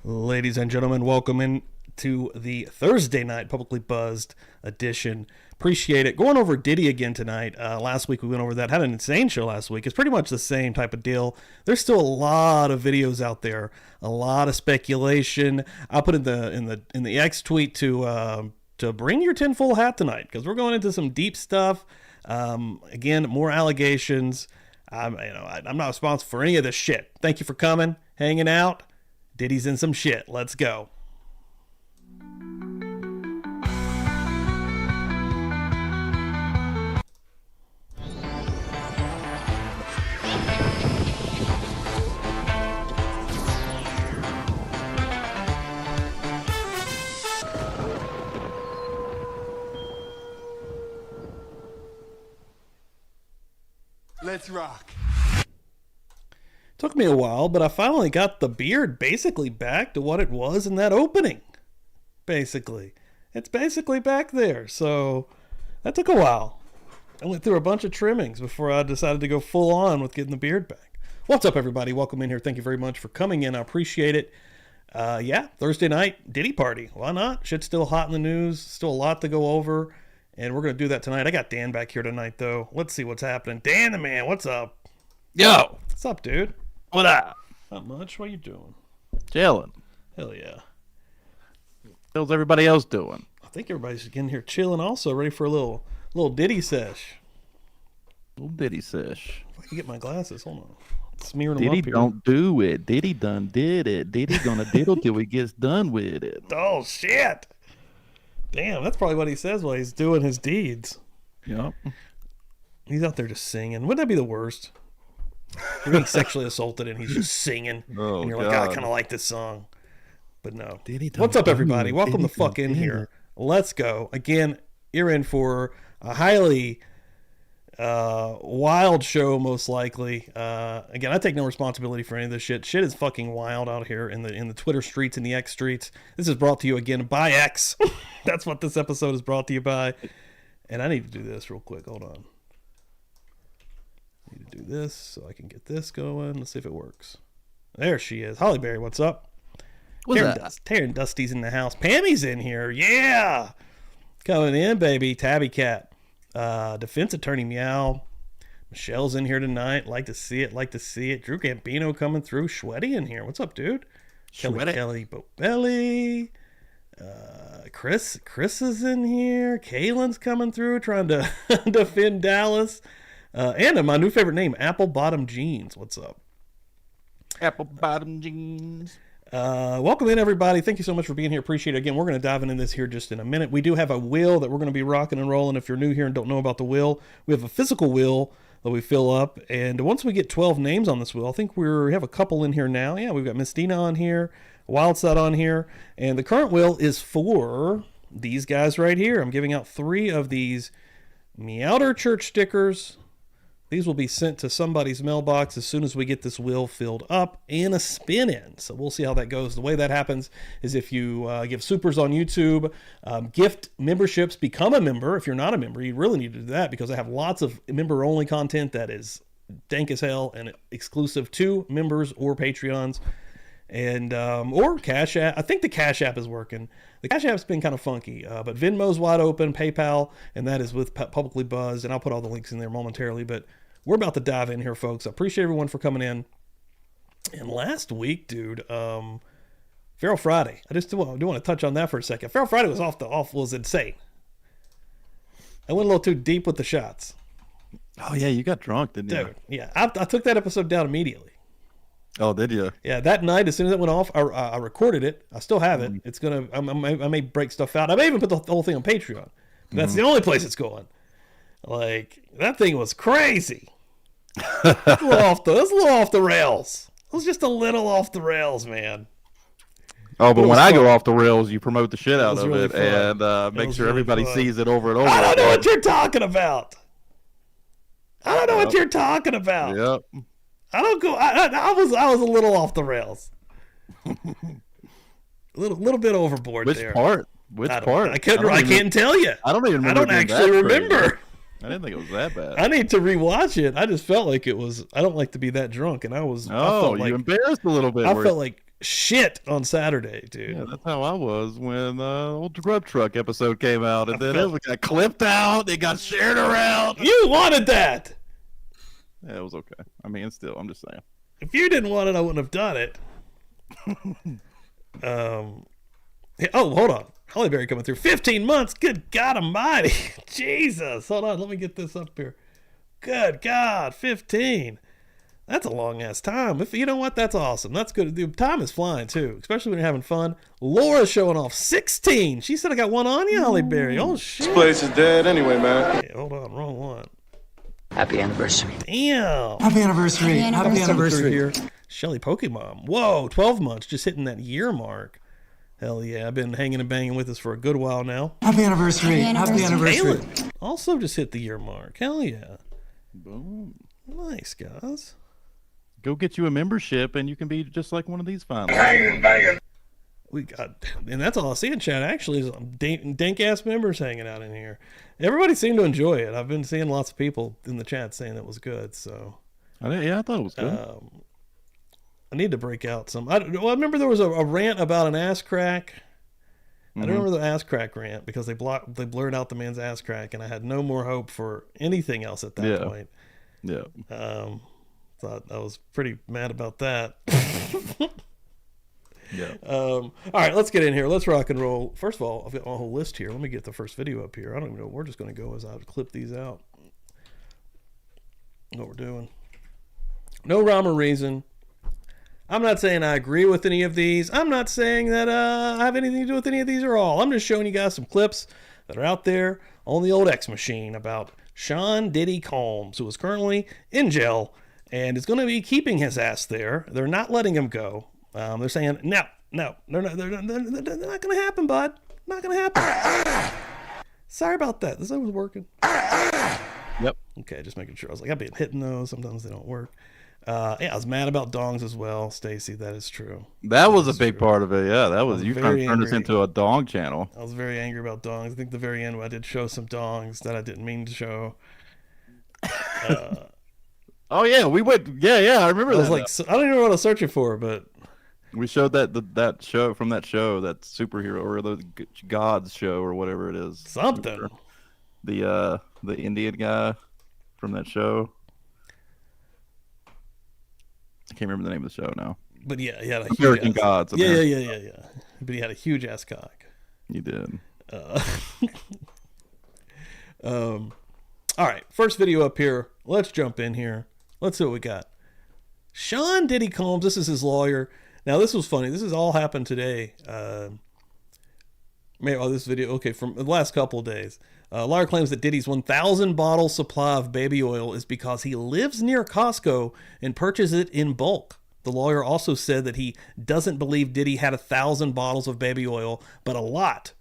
Ladies and gentlemen, welcome in to the Thursday night Publicly Buzzed edition. Appreciate it. Going over Diddy again tonight. Last week we went over that. Had an insane show last week. It's pretty much the same type of deal. There's still a lot of videos out there, a lot of speculation. I'll put in the X tweet to bring your tinfoil hat tonight because we're going into some deep stuff. Again, more allegations. I'm not responsible for any of this shit. Thank you for coming, hanging out. Diddy's in some shit. Let's go. Let's rock. Took me a while, but I finally got the beard basically back to what it was in that opening. Basically. It's basically back there. So that took a while. I went through a bunch of trimmings before I decided to go full on with getting the beard back. What's up, everybody? Welcome in here. Thank you very much for coming in. I appreciate it. Thursday night Diddy party. Why not? Shit's still hot in the news. Still a lot to go over. And we're going to do that tonight. I got Dan back here tonight, though. Let's see what's happening. Dan the man, what's up? Yo. What's up, dude? What up? Not much. What you doing? Chilling. Hell yeah. How's everybody else doing? I think everybody's getting here chilling also, ready for a little Diddy sesh. Little Diddy sesh. If I can get my glasses, hold on. Smearing Diddy them up here. don't do it. Diddy done did it. Diddy gonna diddle till he gets done with it. Oh, shit. Damn, that's probably what he says while he's doing his deeds. Yep. He's out there just singing. Wouldn't that be the worst? You're being sexually assaulted and he's just singing. Oh, and you're like, I kind of like this song. But no. Diddy What's up, everybody? do it. Welcome Diddy the fuck in did here. it. Let's go. Again, you're in for a highly wild show, most likely. Again, I take no responsibility for any of this shit. Shit is fucking wild out here in the Twitter streets and the X streets. This is brought to you again by X. That's what this episode is brought to you by. And I need to do this real quick. Hold on. I need to do this so I can get this going. Let's see if it works. There she is. Holly Berry, what's up? What's that? Taryn Dusty's in the house. Pammy's in here. Yeah. Coming in, baby. Tabby Cat. Defense Attorney Meow. Michelle's in here tonight. Like to see it. Drew Gambino coming through. Shwetty in here. What's up, dude? Kelly Bobelli. Chris is in here. Kaylin's coming through trying to defend Dallas. And my new favorite name, Apple Bottom Jeans. What's up? Apple bottom jeans. Welcome in, everybody. Thank you so much for being here. Appreciate it. Again, we're going to dive into this here just in a minute. We do have a wheel that we're going to be rocking and rolling. If you're new here and don't know about the wheel, we have a physical wheel that we fill up. And once we get 12 names on this wheel, I think we have a couple in here now. Yeah, we've got Miss Dina on here, Wildside on here. And the current wheel is for these guys right here. I'm giving out 3 of these Meowder Church stickers. These will be sent to somebody's mailbox as soon as we get this wheel filled up and a spin in. So we'll see how that goes. The way that happens is if you give supers on YouTube, gift memberships, become a member. If you're not a member, you really need to do that because I have lots of member-only content that is dank as hell and exclusive to members or Patreons. And or Cash App. I think the Cash App is working. The Cash App's been kind of funky, but Venmo's wide open, PayPal, and that is with Publicly Buzzed, and I'll put all the links in there momentarily. But we're about to dive in here, folks. I appreciate everyone for coming in. And last week, dude, Feral Friday. I just do want to touch on that for a second. Feral Friday was was insane. I went a little too deep with the shots. Oh yeah, you got drunk, didn't you? Dude, yeah, I took that episode down immediately. Oh, did you? Yeah, that night, as soon as it went off, I recorded it. I still have it. It's I may break stuff out. I may even put the whole thing on Patreon. That's the only place it's going. Like, that thing was crazy. It was a little off the rails. It was just a little off the rails, man. Oh, but when fun. I go off the rails, you promote the shit out was of really it fun. and make sure really everybody fun. sees it over and over. I don't know again. what you're talking about. I don't know what you're talking about. Yep. I don't go. I was a little off the rails. A little bit overboard Which there. part? Which part? I can't tell you. I don't even remember. I don't actually remember. I didn't think it was that bad. I need to rewatch it. I just felt like it was. I don't like to be that drunk, and I was. Oh, I felt you embarrassed a little bit. I felt like shit on Saturday, dude. Yeah, that's how I was when old Grub Truck episode came out, and then it got clipped out. It got shared around. You wanted that. Yeah, it was okay. I mean, still, I'm just saying. If you didn't want it, I wouldn't have done it. Oh, hold on. Holly Berry coming through. 15 months. Good God Almighty. Jesus. Hold on. Let me get this up here. Good God. 15. That's a long ass time. If you know what, that's awesome. That's good. The time is flying too, especially when you're having fun. Laura's showing off 16. She said I got one on you, Holly Berry. Oh shit. This place is dead anyway, man. Hey, hold on, wrong one. Happy anniversary. Damn. Happy anniversary. Happy anniversary. Here. Shelly Pokemon. Whoa, 12 months, just hitting that year mark. Hell yeah, I've been hanging and banging with us for a good while now. Happy anniversary. Happy anniversary. Kaylin also just hit the year mark. Hell yeah. Boom. Nice, guys. Go get you a membership, and you can be just like one of these fine. We got, and that's all I see in chat actually is dank ass members hanging out in here. Everybody seemed to enjoy it. I've been seeing lots of people in the chat saying it was good. So, Yeah, I thought it was good. I need to break out some. I remember there was a rant about an ass crack. I don't remember the ass crack rant because they blurred out the man's ass crack, and I had no more hope for anything else at that point. Yeah. Thought I was pretty mad about that. Yeah. All right, let's get in here. Let's rock and roll. First of all, I've got my whole list here. Let me get the first video up here. I don't even know. We're just going to go as I clip these out. What we're doing. No rhyme or reason. I'm not saying I agree with any of these. I'm not saying that I have anything to do with any of these at all. I'm just showing you guys some clips that are out there on the old X machine about Sean Diddy Combs, who is currently in jail and is going to be keeping his ass there. They're not letting him go. They're saying, no, they're not going to happen, bud. Not going to happen. Sorry about that. This was working. Yep. Okay, just making sure. I was like, I've been hitting those. Sometimes they don't work. I was mad about dongs as well, Stacy. That is true. That was a big part of it. Yeah, that was you trying to turn this angry. into a dong channel. I was very angry about dongs. I think the very end I did show some dongs that I didn't mean to show. Oh yeah, we went. Yeah, I remember I was that. like, I don't even know what I was searching for, but we showed that show from that show, that superhero or the gods show or whatever it is. Something. The Indian guy from that show. I can't remember the name of the show now. But yeah, he had a American huge Gods. ass. Yeah. But he had a huge ass cock. You did. All right, first video up here. Let's jump in here. Let's see what we got. Sean Diddy Combs. This is his lawyer. Now this was funny. This has all happened today. This video. Okay, from the last couple of days. Lawyer claims that Diddy's 1,000 bottle supply of baby oil is because he lives near Costco and purchases it in bulk. The lawyer also said that he doesn't believe Diddy had 1,000 bottles of baby oil, but a lot.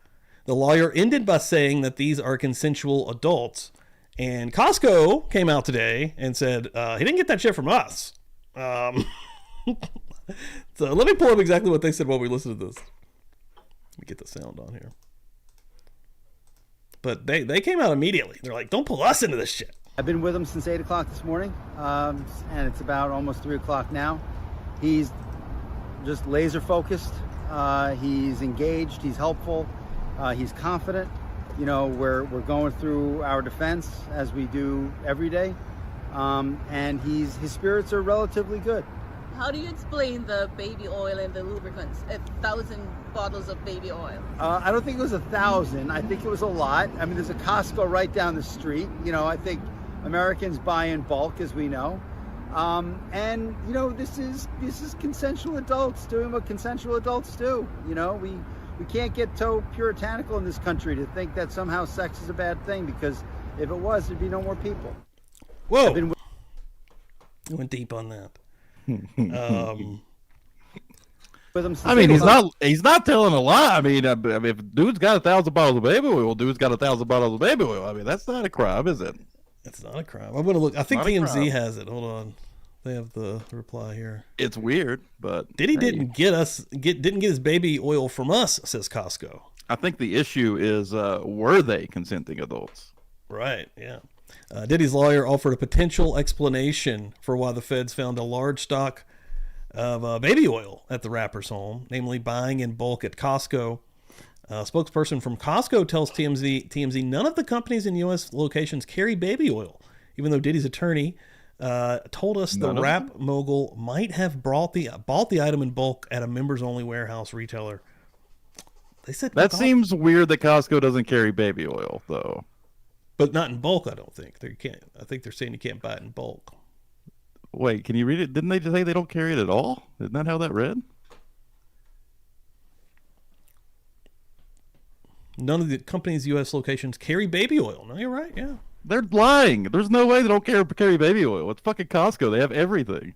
The lawyer ended by saying that these are consensual adults. And Costco came out today and said, he didn't get that shit from us. So let me pull up exactly what they said while we listen to this. Let me get the sound on here. But they came out immediately. They're like, don't pull us into this shit. I've been with him since 8 o'clock this morning, and it's about almost 3 o'clock now. He's just laser focused. He's engaged. He's helpful. He's confident. You know, we're going through our defense as we do every day, and his spirits are relatively good. How do you explain the baby oil and the lubricants? 1,000 bottles of baby oil. I don't think it was 1,000. I think it was a lot. I mean, there's a Costco right down the street. You know, I think Americans buy in bulk, as we know. And you know, this is consensual adults doing what consensual adults do. You know, we can't get so puritanical in this country to think that somehow sex is a bad thing, because if it was, there'd be no more people. Whoa! Went deep on that. I mean, he's not telling a lie. I mean, if dude's got 1,000 bottles of baby oil, dude's got 1,000 bottles of baby oil. I mean, that's not a crime, is it? It's not a crime. I'm gonna look. I think TMZ has it. Hold on. They have the reply here. It's weird, but Diddy didn't get his baby oil from us, says Costco. I think the issue is were they consenting adults? Right. Yeah. Diddy's lawyer offered a potential explanation for why the feds found a large stock of baby oil at the rapper's home, namely buying in bulk at Costco. A spokesperson from Costco tells TMZ none of the companies in U.S. locations carry baby oil, even though Diddy's attorney told us the rap mogul might have bought the item in bulk at a members-only warehouse retailer. They said that seems weird that Costco doesn't carry baby oil, though. But not in bulk, I don't think. They can't. I think they're saying you can't buy it in bulk. Wait, can you read it? Didn't they just say they don't carry it at all? Isn't that how that read? None of the company's U.S. locations carry baby oil. No, you're right, yeah. They're lying. There's no way they don't carry baby oil. It's fucking Costco. They have everything.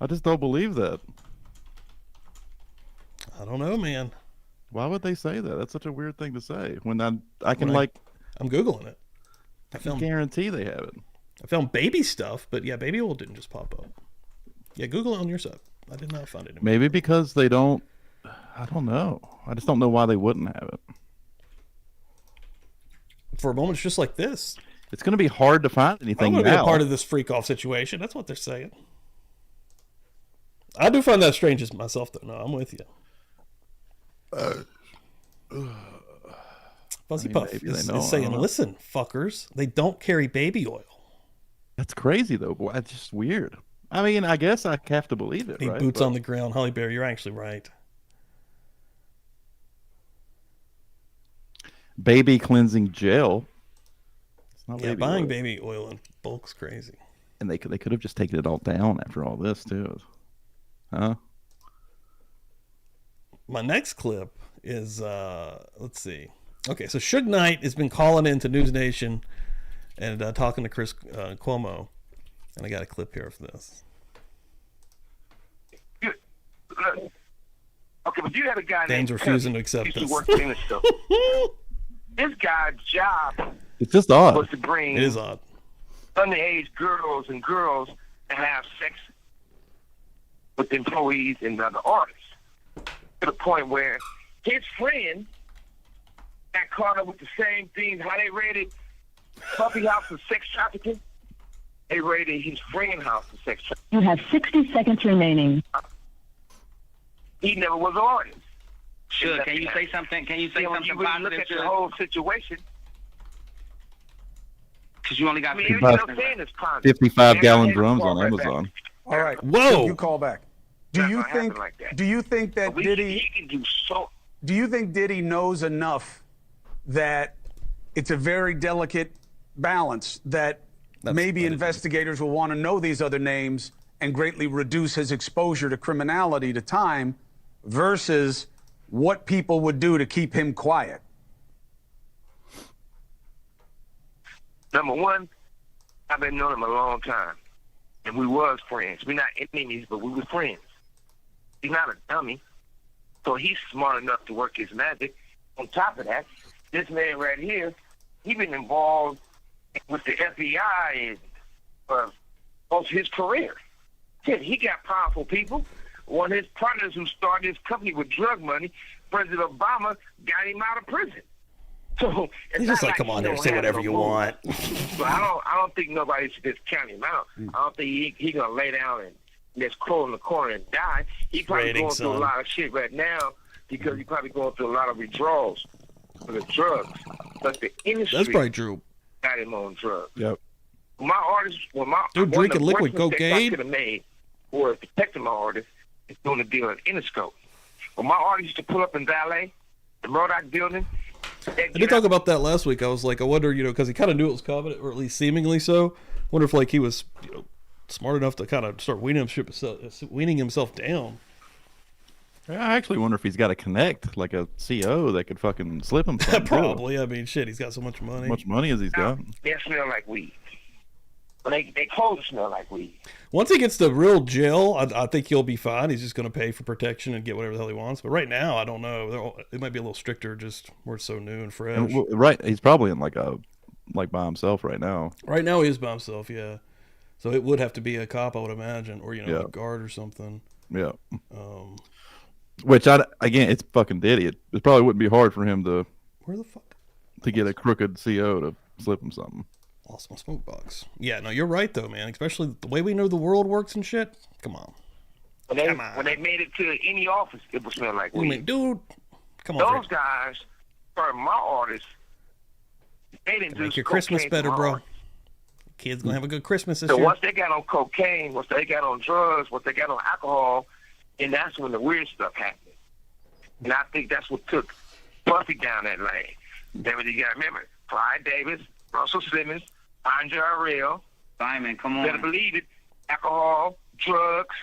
I just don't believe that. I don't know, man. Why would they say that? That's such a weird thing to say. When I'm Googling it. I guarantee they have it. I found baby stuff, but yeah, baby oil didn't just pop up. Yeah, Google it on your site. I did not find it. Maybe because they don't. I don't know. I just don't know why they wouldn't have it. For moments just like this, it's going to be hard to find anything. I'm going to be a part of this freak off situation. That's what they're saying. I do find that strange as myself, though. No, I'm with you. Fuzzy Puff is saying, listen, fuckers, they don't carry baby oil. That's crazy, though. Boy, it's just weird. I mean, I guess I have to believe it, right? Boots on the ground. Holly Bear, you're actually right. Baby cleansing gel. It's not buying baby oil in bulk's crazy. And they could have just taken it all down after all this, too. Huh? My next clip is, let's see. Okay, so Suge Knight has been calling into News Nation and talking to Chris Cuomo. And I got a clip here of this. Okay, but you had a guy Dan's refusing to accept this. This guy's job it's just odd. was to bring it is odd. underage girls and have sex with employees and other artists. To the point where his friend got caught up with the same thing. How they raided Puppy House for sex trafficking, they raided his friend's house for sex trafficking. You have 60 seconds remaining. He never was an artist. Sure, can you say something? Can you say something you really look at the whole situation? Because you only got 55-gallon drums on Amazon. All right. Whoa. You call back. Do you think that Diddy? Do you think Diddy knows enough that it's a very delicate balance that maybe investigators will want to know these other names and greatly reduce his exposure to criminality to time versus what people would do to keep him quiet? Number one, I've been knowing him a long time, and we was friends. We're not enemies, but we were friends. He's not a dummy, so he's smart enough to work his magic. On top of that, this man right here, he been involved with the FBI for most of his career. He got powerful people. One of his partners who started his company with drug money, President Obama, got him out of prison. So he's just like, come on there, say whatever you want. But I don't think nobody should just count him out. I don't think he gonna lay down and just crawl in the corner and die. He's probably going through a lot of shit right now because he's probably going through a lot of withdrawals for the drugs. But the industry that's probably true. Got him on drugs. Yep. My artist, dude drinking liquid cocaine. I could have made for protecting my artist is doing a deal at Interscope. When my artist used to pull up in Valet, the Murdoch building. I did talk about that last week. I was like, I wonder, because he kind of knew it was coming, or at least seemingly so. I wonder if like he was, smart enough to kind of start weaning himself down. I actually wonder if he's got a connect, like a CO that could fucking slip him something. Probably. I mean, shit, he's got so much money. How much money has he got? They smell like weed. But they clothes smell like weed. Once he gets the real gel, I think he'll be fine. He's just going to pay for protection and get whatever the hell he wants. But right now, I don't know. It might be a little stricter, just where it's so new and fresh. Right, he's probably in like by himself right now. Right now, he is by himself. Yeah, so it would have to be a cop, I would imagine, or a guard or something. Yeah. Which again, it's fucking Diddy. It probably wouldn't be hard for him to where the fuck to get a crooked CO to slip him something. Lost my smoke box. Yeah, no, you're right though, man. Especially the way we know the world works and shit. Come on. When they made it to any office, it would smell like weed. Dude, come on. Those guys, for my artists, they didn't do make your Christmas better, bro. Kids gonna have a good Christmas this year. So once they got on cocaine, once they got on drugs, once they got on alcohol, and that's when the weird stuff happened. And I think that's what took Puffy down that lane. Then you got to remember, Clyde Davis, Russell Simmons, Andre Harrell. Simon, come on. Better believe it. Alcohol, drugs.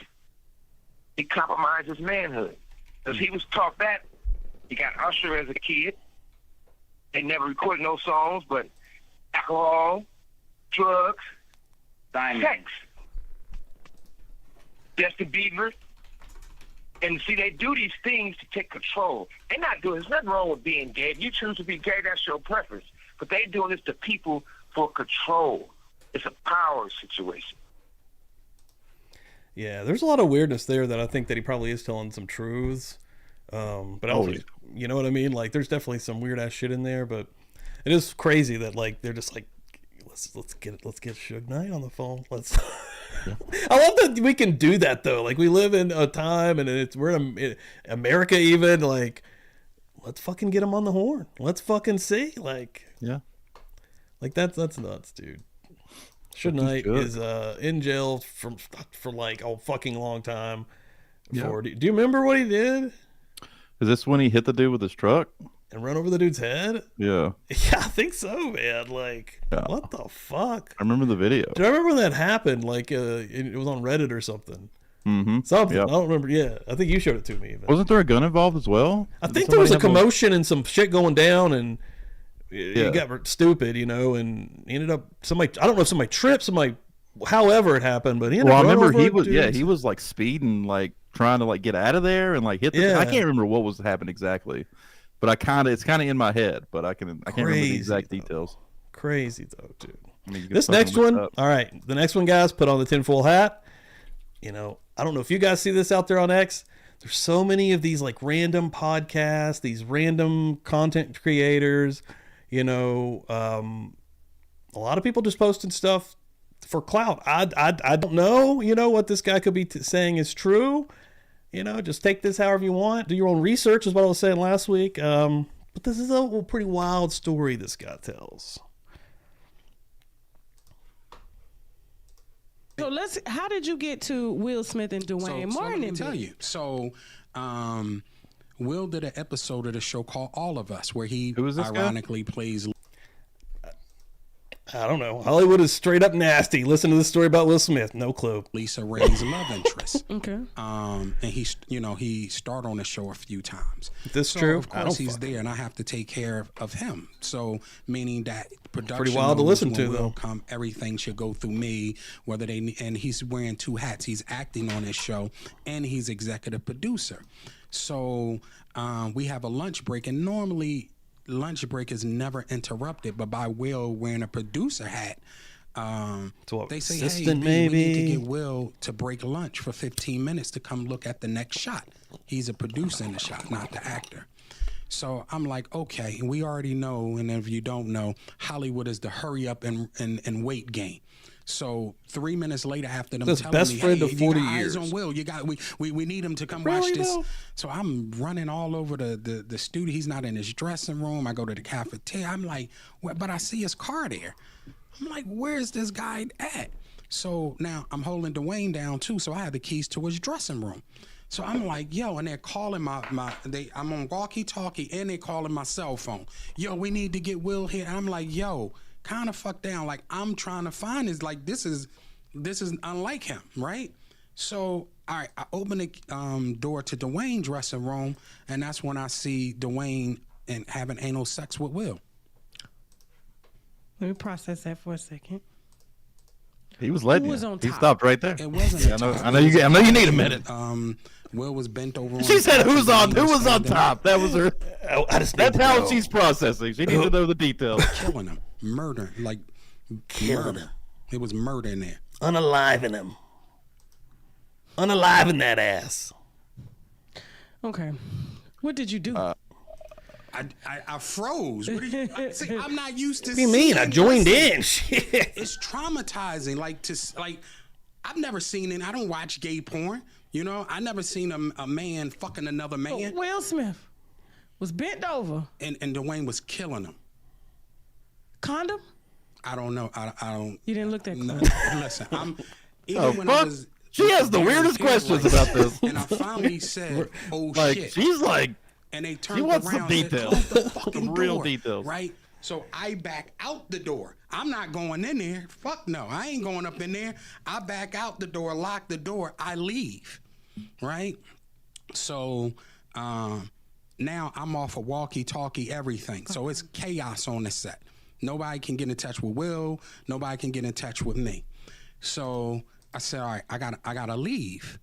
He compromised his manhood. Because he was taught that. He got Usher as a kid. They never recorded no songs, but alcohol, drugs, sex. Justin Bieber. And see, they do these things to take control. They're not doing, there's nothing wrong with being gay. If you choose to be gay, that's your preference. But they're doing this to people for control. It's a power situation. Yeah, there's a lot of weirdness there that I think that he probably is telling some truths. But you know what I mean? Like, there's definitely some weird ass shit in there, but it is crazy that like they're just like, let's get Suge Knight on the phone. Let's. I love that we can do that though. Like, we live in a time, and we're in America even. Like, let's fucking get him on the horn. Let's fucking see. Like, yeah, like that's nuts, dude. Suge Knight is in jail for like a fucking long time. Do you remember what he did? Is this when he hit the dude with his truck and run over the dude's head? Yeah. Yeah, I think so, man. Like, what the fuck? I remember the video. Do I remember when that happened? Like, it was on Reddit or something. Mm-hmm. Something. Yep. I don't remember. Yeah, I think you showed it to me. Even. Wasn't there a gun involved as well? I think there was a commotion and some shit going down, and it got stupid, you know, and he ended up I don't know if somebody tripped, however it happened, but he ended up I remember over he was like speeding, like trying to like get out of there and like hit the I can't remember what was happening exactly, but it's kind of in my head, but I can't remember the exact details. Crazy though, dude. I mean, this next one, all right, the next one, guys, put on the tinfoil hat. You know, I don't know if you guys see this out there on X. There's so many of these like random podcasts, these random content creators, you know, a lot of people just posting stuff for clout. I don't know, you know, what this guy could be saying is true. You know, just take this however you want. Do your own research is what I was saying last week. But this is a pretty wild story this guy tells. So how did you get to Will Smith and Dwayne Martin? Let me tell you. So, Will did an episode of the show called All of Us, where he ironically plays. I don't know. Hollywood is straight up nasty. Listen to this story about Will Smith. No clue. Lisa Ray's love interest. Okay. And he starred on the show a few times. This true? Of course, he's there, and I have to take care of him. So, meaning that production. Pretty wild to listen to, though. Come, everything should go through me. And he's wearing two hats. He's acting on this show, and he's executive producer. So we have a lunch break, and normally lunch break is never interrupted, but by Will wearing a producer hat, they say, hey, we need to get Will to break lunch for 15 minutes to come look at the next shot. He's a producer in the shot, not the actor. So I'm like, okay, we already know, and if you don't know, Hollywood is the hurry up and wait game. So 3 minutes later, after them telling best me, friend hey, of 40 you got years. eyes on Will, we need him to come watch this. So I'm running all over the studio. He's not in his dressing room. I go to the cafeteria. I'm like, but I see his car there. I'm like, where's this guy at? So now I'm holding Dwayne down too. So I have the keys to his dressing room. So I'm like, yo, and they're calling I'm on walkie-talkie, and they're calling my cell phone. Yo, we need to get Will here. And I'm like, yo, kind of fuck down. Like, I'm trying to find this is unlike him, right? So, all right, I open the door to Dwayne's dressing room, and that's when I see Dwayne and having anal sex with Will. Let me process that for a second. He was letting you. He stopped right there. It wasn't. I know you need a minute. Will was bent over. She said, "Who was on top?" That was her. That's how she's processing. She needs to know the details. Killing him, murder, like murder. It was murder in there. Unaliving him. Unaliving that ass. Okay. What did you do? I froze. What do you, see, I'm not used to. What do you mean? I joined in. Shit. It's traumatizing. I've never seen it. I don't watch gay porn. You know, I never seen a man fucking another man. Will Smith was bent over, and Dwayne was killing him. Condom? I don't know. I don't. You didn't look that close. No, listen, she has the weirdest questions about this. And I finally said, "Oh shit!" She's like, and they turned she wants around some details, and closed the fucking some real door, details, right? So I back out the door. I'm not going in there. Fuck no, I ain't going up in there. I back out the door, lock the door. I leave, right? So now I'm off a walkie-talkie, everything. So it's chaos on the set. Nobody can get in touch with Will. Nobody can get in touch with me. So I said, all right, I gotta leave.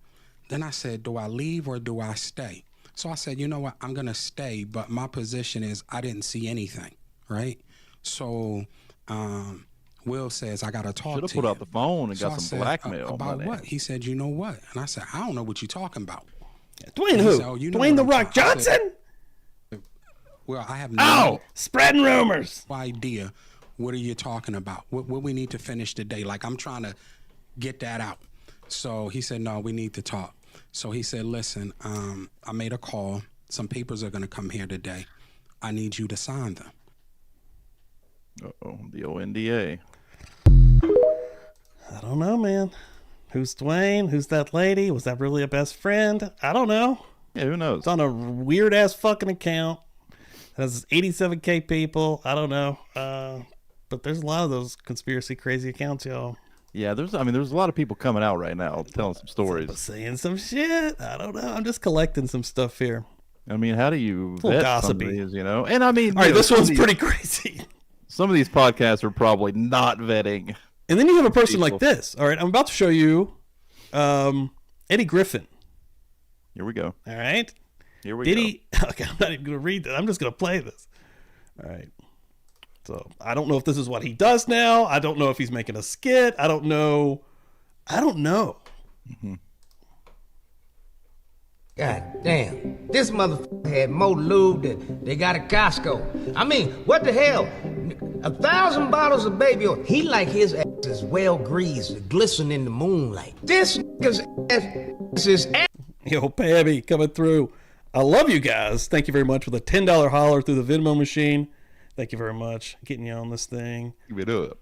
Then I said, do I leave or do I stay? So I said, you know what? I'm gonna stay, but my position is I didn't see anything, right? So Will says, I gotta talk to you. Should have put out the phone and got some blackmail. About what? He said, you know what? And I said, I don't know what you're talking about. Dwayne who? Said, Dwayne The Rock Johnson? Well, I have no spreading rumors. Idea. What are you talking about? What we need to finish today? Like, I'm trying to get that out. So he said, no, we need to talk. So he said, listen, I made a call. Some papers are going to come here today. I need you to sign them. Uh-oh, the ONDA. I don't know, man. Who's Dwayne? Who's that lady? Was that really a best friend? I don't know. Yeah, who knows? It's on a weird-ass fucking account. It has 87K people. I don't know. But there's a lot of those conspiracy crazy accounts, y'all. Yeah, there's a lot of people coming out right now telling some stories. Saying some shit. I don't know. I'm just collecting some stuff here. I mean, how do you vet some of these, you know? And I mean... All right, this one's pretty crazy. Some of these podcasts are probably not vetting. And then you have a person like this. All right, I'm about to show you Eddie Griffin. Here we go. All right. Here we Diddy, go. Okay, I'm not even going to read that. I'm just going to play this. All right. So I don't know if this is what he does now. I don't know if he's making a skit. I don't know. Mm-hmm. God damn. This motherfucker had more lube than they got at Costco. I mean, what the hell? 1,000 bottles of baby oil. He like his ass is well greased, glisten in the moonlight. This nigga's ass is ass. Yo, Pabby, coming through. I love you guys. Thank you very much for the $10 holler through the Venmo machine. Thank you very much. Getting you on this thing. Give it up.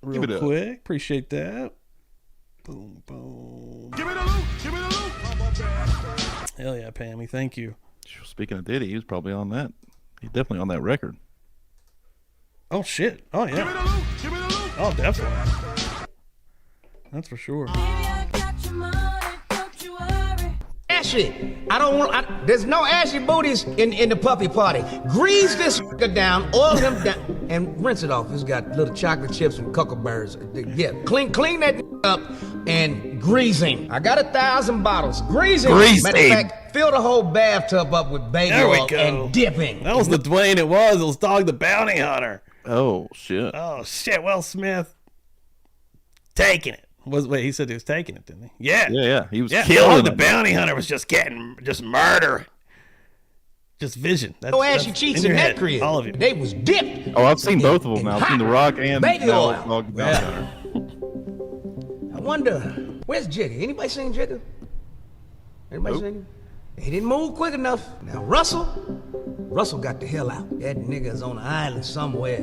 Real quick. Appreciate that. Boom, boom. Give it a loop. Give it a loop. Hell yeah, Pammy. Thank you. Speaking of Diddy, he was probably on that. He's definitely on that record. Oh, shit. Oh, yeah. Give it a loop. Give it a loop. Oh, definitely. That's for sure. Ashy. I don't want. There's no ashy booties in the puppy party. Grease this down, oil him down, and rinse it off. It's got little chocolate chips and cucumber's. Yeah, clean that up and grease him. I got 1,000 bottles. Grease him. Matter of fact, fill the whole bathtub up with baby oil and dip him. That was the Dwayne. It was Dog the Bounty Hunter. Oh shit. Oh shit. Will Smith taking it. Wait, he said he was taking it, didn't he? Yeah. Yeah. He was killing the bounty hunter was just murdering. Just vision. No ashy cheeks in that crib. All of you. They was dipped. Oh, I've seen both of them now. I've seen The Rock and baby oil. Dog the Bounty Hunter. I wonder, where's Jigga? Anybody seen Jigga? Anybody seen him? He didn't move quick enough. Now Russell got the hell out. That nigga's on an island somewhere,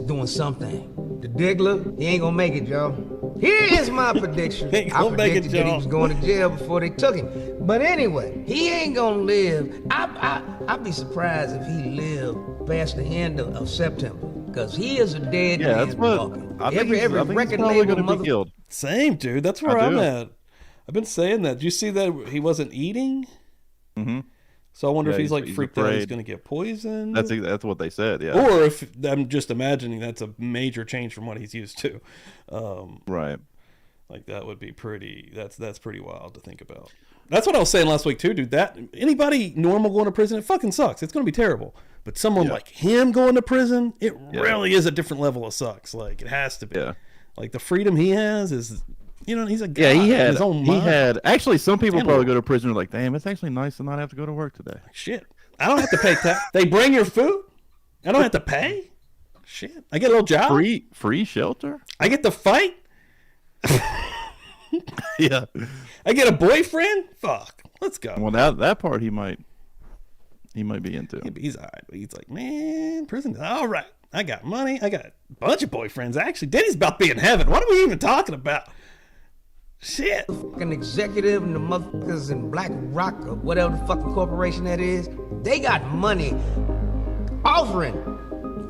doing something. The Diggler, he ain't gonna make it, y'all. Here is my prediction. I predicted that he was going to jail before they took him. But anyway, he ain't gonna live. I'd be surprised if he lived past the end of September. Because he is a dead man. That's what I think. Every record label gonna be killed. Same, dude. That's where I'm at. I've been saying that. Did you see that he wasn't eating? Mm-hmm. So I wonder if he's freaked out he's going to get poisoned. That's what they said, yeah. Or if I'm just imagining that's a major change from what he's used to. Right. Like that would be pretty. That's pretty wild to think about. That's what I was saying last week too, dude. That anybody normal going to prison, it fucking sucks. It's going to be terrible. But someone like him going to prison, it really is a different level of sucks. Like it has to be. Yeah. Like the freedom he has is. You know, he's a guy. Yeah, he had actually some people probably go to prison and are like, damn, it's actually nice to not have to go to work today. Shit. I don't have to pay tax. They bring your food. I don't have to pay. Shit, I get a little job. Free shelter. I get to fight. Yeah, I get a boyfriend. Fuck, let's go. Well, that part he might be into. Yeah, but he's all right. But he's like, man, prison. All right, I got money. I got a bunch of boyfriends. Actually, Diddy's about to be in heaven. What are we even talking about? Shit. Fucking executive and the motherfuckers in Black Rock or whatever the fucking corporation that is, they got money offering.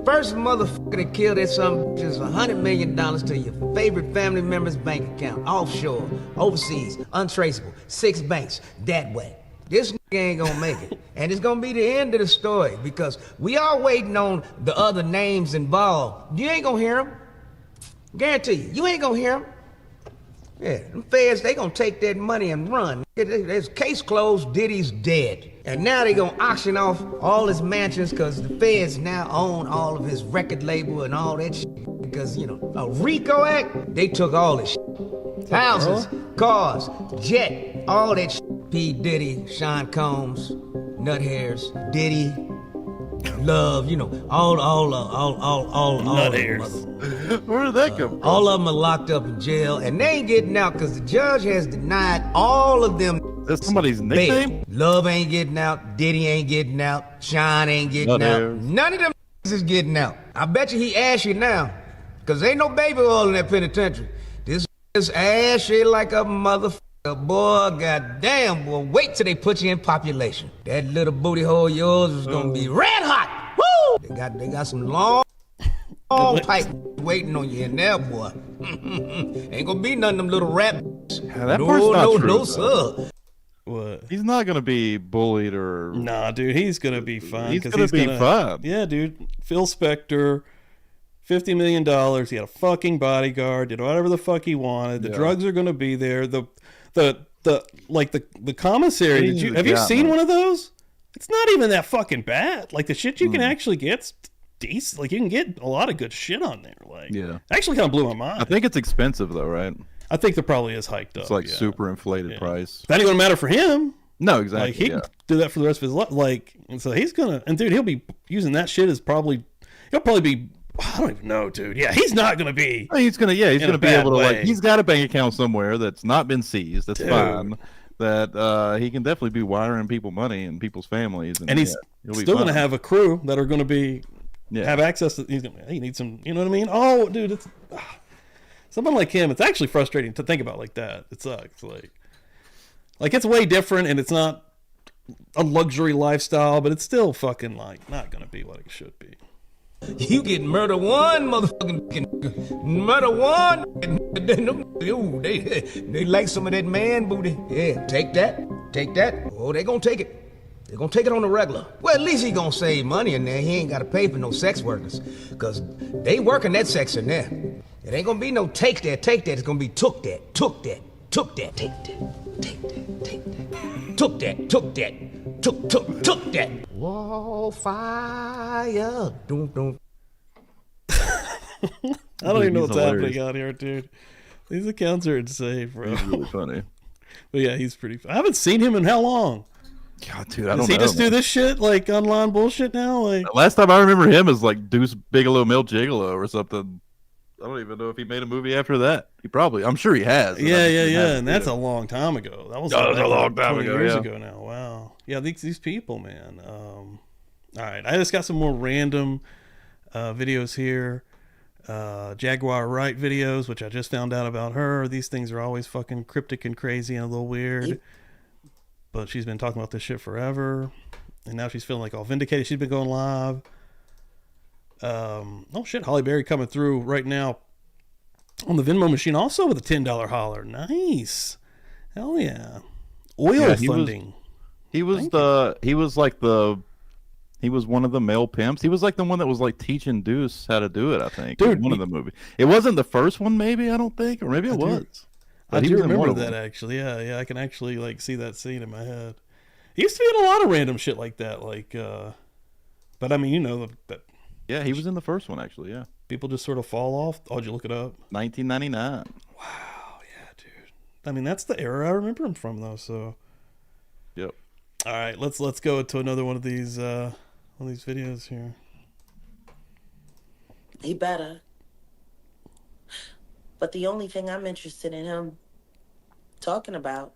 First motherfucker that killed that son is $100 million to your favorite family member's bank account, offshore, overseas, untraceable, 6 banks, that way. This nigga ain't gonna make it. And it's gonna be the end of the story because we are waiting on the other names involved. You ain't gonna hear them. Guarantee you ain't gonna hear them. Yeah, them feds, they gonna take that money and run. There's case closed, Diddy's dead. And now they gonna auction off all his mansions because the feds now own all of his record label and all that shit. Because, you know, a RICO Act, they took all this shit. Houses, cars, jet, all that shit. P. Diddy, Sean Combs, Nut Hairs, Diddy, Love, you know, all Nut Hairs. Where did that come from? All of them are locked up in jail, and they ain't getting out because the judge has denied all of them. That's somebody's nickname? Love ain't getting out, Diddy ain't getting out, Sean ain't getting out. None of them is getting out. I bet you he ashy now, because ain't no baby oil in that penitentiary. This is ashy like a motherfucker. Boy, goddamn, boy, wait till they put you in population. That little booty hole of yours is gonna be red hot. Woo! They got some long pipe waiting on you in there, boy. Ain't gonna be none of them little rabbits. Yeah, that part's not true. No, sir. What? He's not gonna be bullied or. Nah, dude, he's gonna be fine. He's gonna be fine. Yeah, dude. Phil Spector, $50 million. He had a fucking bodyguard. Did whatever the fuck he wanted. The drugs are gonna be there. The commissary. Have you seen one of those? It's not even that fucking bad. Like the shit you can actually get's decent. Like you can get a lot of good shit on there. Like actually kind of blew my mind. I think it's expensive though, right? I think there probably is hiked up. It's like super inflated price. That ain't gonna matter for him. No, exactly. Like he can do that for the rest of his life. Like, and so he's gonna, and dude, he'll be using that shit as he'll probably be. I don't even know, dude. Yeah, he's not gonna be. He's gonna be able to like. He's got a bank account somewhere that's not been seized. That's fine. That he can definitely be wiring people money and people's families, and he's still gonna have a crew that are gonna be have access to. He needs some. You know what I mean? Oh, dude, it's someone like him. It's actually frustrating to think about like that. It sucks. Like it's way different, and it's not a luxury lifestyle, but it's still fucking like not gonna be what it should be. You get murder one, motherfucking murder one. Ooh, they like some of that man booty. Yeah, take that. Oh, they gonna take it. They gonna take it on the regular. Well, at least he gonna save money in there. He ain't gotta pay for no sex workers, cause they working that sex in there. It ain't gonna be no take that. It's gonna be took that, take that. Took that, took that. Wall fire. Don't. I don't even know what's happening out here, dude. These accounts are insane, bro. He's really funny. But yeah, he's pretty. I haven't seen him in how long? God, dude, I don't know. Does he just do this shit like online bullshit now? Like last time I remember him is like Deuce Bigelow, Male Gigolo, or something. I don't even know if he made a movie after that. I'm sure he has. Yeah. And that's a long time ago. That was a long time ago. Years ago now. Wow. Yeah, these people, man. All right, I just got some more random videos here. Jaguar Wright videos, which I just found out about her. These things are always fucking cryptic and crazy and a little weird. But she's been talking about this shit forever, and now she's feeling like all vindicated. She's been going live. Oh shit, Holly Berry coming through right now on the Venmo machine, also with a $10 holler. Nice, hell yeah. Oil funding. He was one of the male pimps. He was like the one that was like teaching Deuce how to do it, I think. Dude, one of the movies. It wasn't the first one, maybe, I don't think, or maybe it was. I do remember that actually. Yeah, I can actually like see that scene in my head. He used to be in a lot of random shit like that, but I mean, you know that. Yeah, he was in the first one, actually, yeah. People just sort of fall off. Oh, did you look it up? 1999. Wow, yeah, dude. I mean, that's the era I remember him from, though, so. Yep. All right, let's go to another one of these videos here. He better. But the only thing I'm interested in him talking about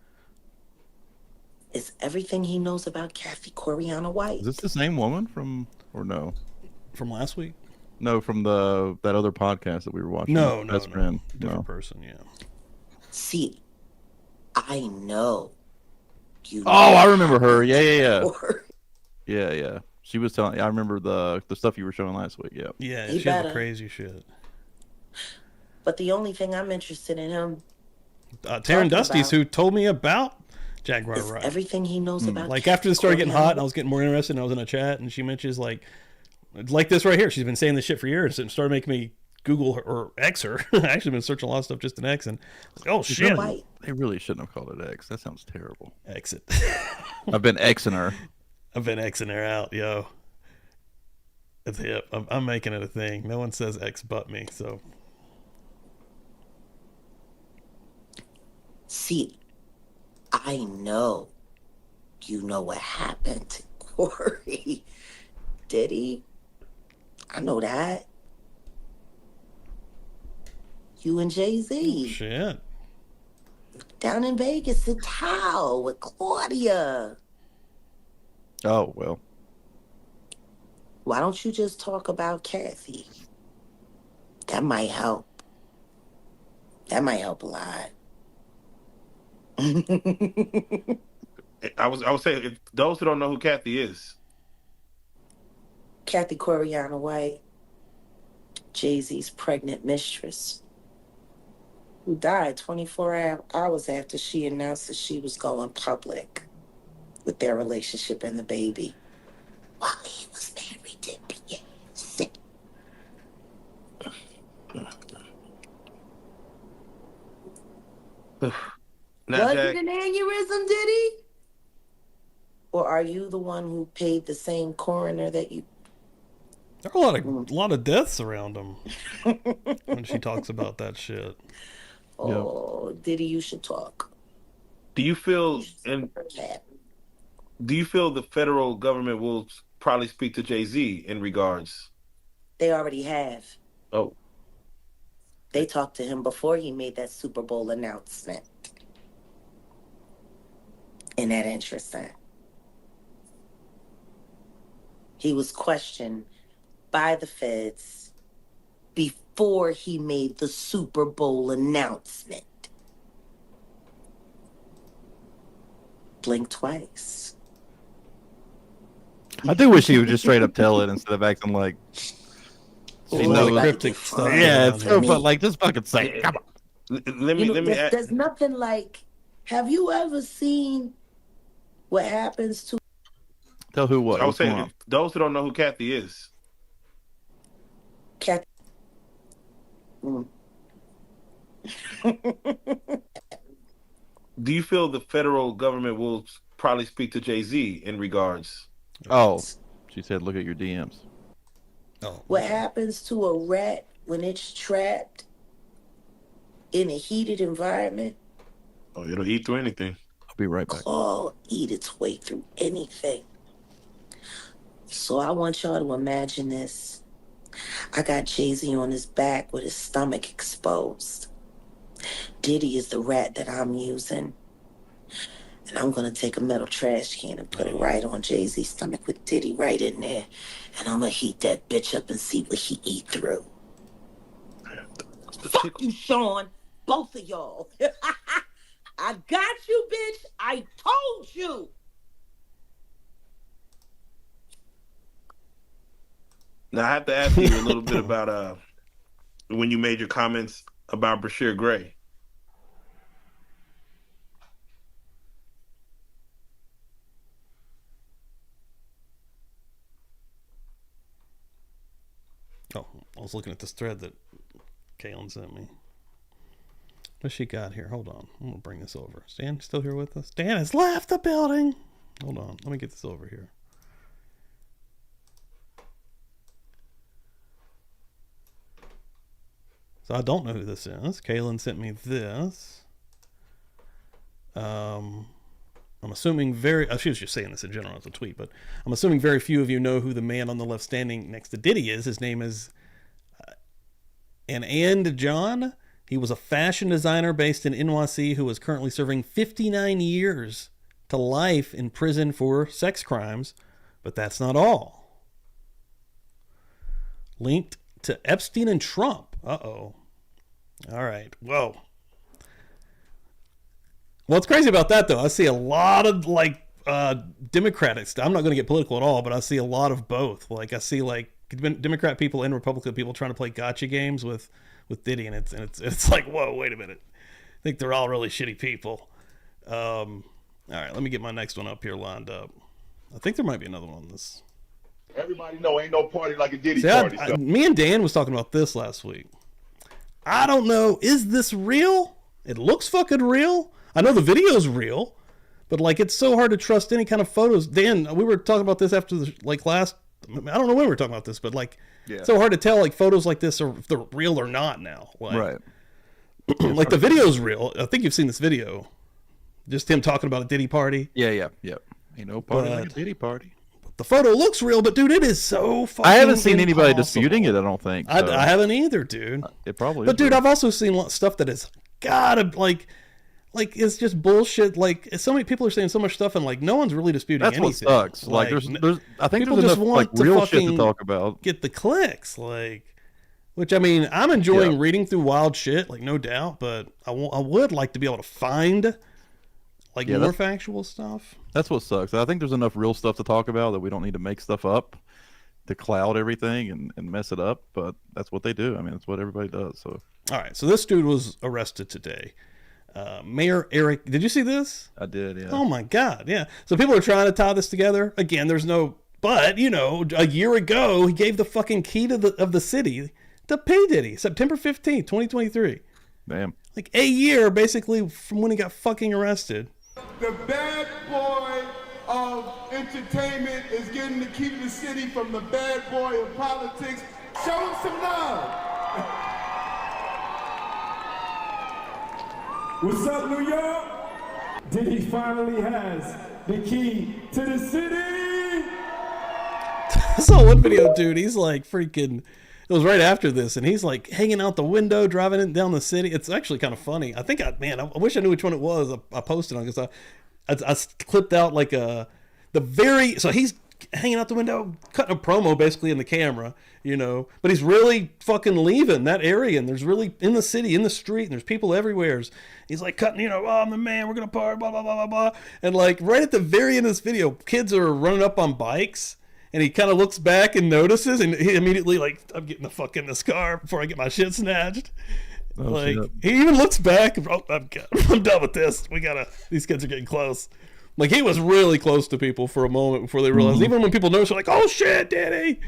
is everything he knows about Kathy Coriana White. Is this the same woman from, or no? From last week? No, from that other podcast that we were watching. No, Best Friend. Different person, yeah. See, I know. You Oh, I remember her. Yeah. Yeah. She was telling. I remember the stuff you were showing last week. Yeah. Yeah, she had the crazy shit. But the only thing I'm interested in him. Taryn Dusty's who told me about Jaguar Wright. Everything he knows about. Like after this started getting hot, and I was getting more interested, and I was in a chat, and she mentions like this right here. She's been saying this shit for years, and started making me Google her or X her. I actually been searching a lot of stuff just in X, and I was like, oh shit. They really shouldn't have called it X. That sounds terrible. Exit. I've been Xing her. I've been Xing her out, yo. It's hip. I'm making it a thing. No one says X but me, so. See, I know you know what happened to Corey. Diddy. I know that. You and Jay-Z. Oh, shit. Down in Vegas at Tao with Claudia. Oh, well. Why don't you just talk about Kathy? That might help. That might help a lot. I would say, if those who don't know who Kathy is. Kathy Coriana White, Jay-Z's pregnant mistress, who died 24 hours after she announced that she was going public with their relationship and the baby while he was married to Beyonce. Was it an aneurysm, Diddy? Or are you the one who paid the same coroner that you... There are a lot of deaths around him when she talks about that shit. Oh, yep. Diddy, you should talk. Do you feel the federal government will probably speak to Jay-Z in regards? They already have. Oh. They talked to him before he made that Super Bowl announcement. Isn't that interesting? He was questioned by the feds before he made the Super Bowl announcement. Blink twice. I do wish he would just straight up tell it instead of acting like cryptic stuff. Yeah, it's so fun. Like, just fucking say it. Come on. Let me. There's nothing like. Have you ever seen what happens to? Tell who what? I was saying, those who don't know who Kathy is. Kathy. Do you feel the federal government will probably speak to Jay-Z in regards? Oh, she said, look at your DMs. Oh. What happens to a rat when it's trapped in a heated environment? Oh, it'll eat through anything. I'll be right back. Oh, eat its way through anything. So I want y'all to imagine this. I got Jay-Z on his back with his stomach exposed. Diddy is the rat that I'm using. And I'm going to take a metal trash can and put it right on Jay-Z's stomach with Diddy right in there. And I'm going to heat that bitch up and see what he eat through. Fuck you, Sean. Both of y'all. I got you, bitch. I told you. Now, I have to ask you a little bit about when you made your comments about Brashear Gray. Oh, I was looking at this thread that Kaylin sent me. What she got here? Hold on. I'm going to bring this over. Stan, still here with us? Stan has left the building. Hold on. Let me get this over here. So I don't know who this is. Kaylin sent me this. I'm assuming she was just saying this in general as a tweet, but I'm assuming very few of you know who the man on the left standing next to Diddy is. His name is and John. He was a fashion designer based in NYC who is currently serving 59 years to life in prison for sex crimes. But that's not all. Linked to Epstein and Trump. Uh-oh. All right. Whoa. What's crazy about that, though, I see a lot of, Democratic stuff. I'm not going to get political at all, but I see a lot of both. Like, I see, Democrat people and Republican people trying to play gotcha games with Diddy, and it's like, whoa, wait a minute. I think they're all really shitty people. All right, let me get my next one up here lined up. I think there might be another one on this. Everybody know ain't no party like a Diddy party. Me and Dan was talking about this last week. I don't know. Is this real? It looks fucking real. I know the video's real, but it's so hard to trust any kind of photos. Dan, we were talking about this after last. I don't know when we were talking about this, but it's so hard to tell photos like this if they're real or not now. Right. The video's real. I think you've seen this video. Just him talking about a Diddy party. Yeah. Ain't no party like a Diddy party. The photo looks real, but dude, it is so fucking I haven't seen impossible. anybody disputing it, I don't think. So. I haven't either, dude. It probably But is dude, real. I've also seen stuff that is gotta it's just bullshit. So many people are saying so much stuff, and no one's really disputing That's anything. what sucks. There's I think people there's just enough want to real shit fucking to talk about. Get the clicks, which I mean, I'm enjoying reading through wild shit, no doubt. But I would like to be able to find more factual stuff. That's what sucks. I think there's enough real stuff to talk about that we don't need to make stuff up to cloud everything and mess it up. But that's what they do. I mean, that's what everybody does. So all right. So this dude was arrested today. Mayor Eric, did you see this? I did, yeah. Oh my God, yeah. So people are trying to tie this together. Again, there's no, but a year ago he gave the fucking key to the city to P. Diddy, September 15th, 2023. Damn. A year basically from when he got fucking arrested. The bad boy of entertainment is getting the key to the city from the bad boy of politics. Show him some love. What's up, New York? Diddy finally has the key to the city. I saw one video, dude. He's freaking. It was right after this, and he's hanging out the window, driving it down the city. It's actually kind of funny. I think I wish I knew which one it was. I posted on because I clipped out so he's hanging out the window, cutting a promo basically in the camera, but he's really fucking leaving that area, and there's really in the city, in the street, and there's people everywhere. He's cutting, oh, I'm the man, we're gonna party, blah blah blah blah blah, and right at the very end of this video, kids are running up on bikes. And he kind of looks back and notices, and he immediately I'm getting the fuck in this car before I get my shit snatched. He even looks back. Oh, I'm done with this. These kids are getting close. He was really close to people for a moment before they realized. Even when people notice, they're like, "Oh shit, Diddy!"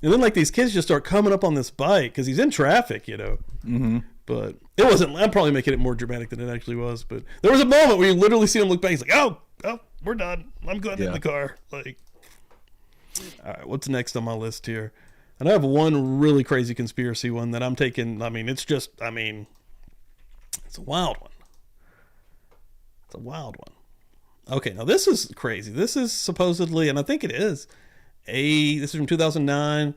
And then these kids just start coming up on this bike because he's in traffic, Mm-hmm. But it wasn't. I'm probably making it more dramatic than it actually was. But there was a moment where you literally see him look back. He's like, "Oh, we're done. I'm going in the car." All right, what's next on my list here? And I have one really crazy conspiracy one that I'm taking. I mean, it's a wild one. It's a wild one. Okay, now this is crazy. This is supposedly, and I think it is, this is from 2009.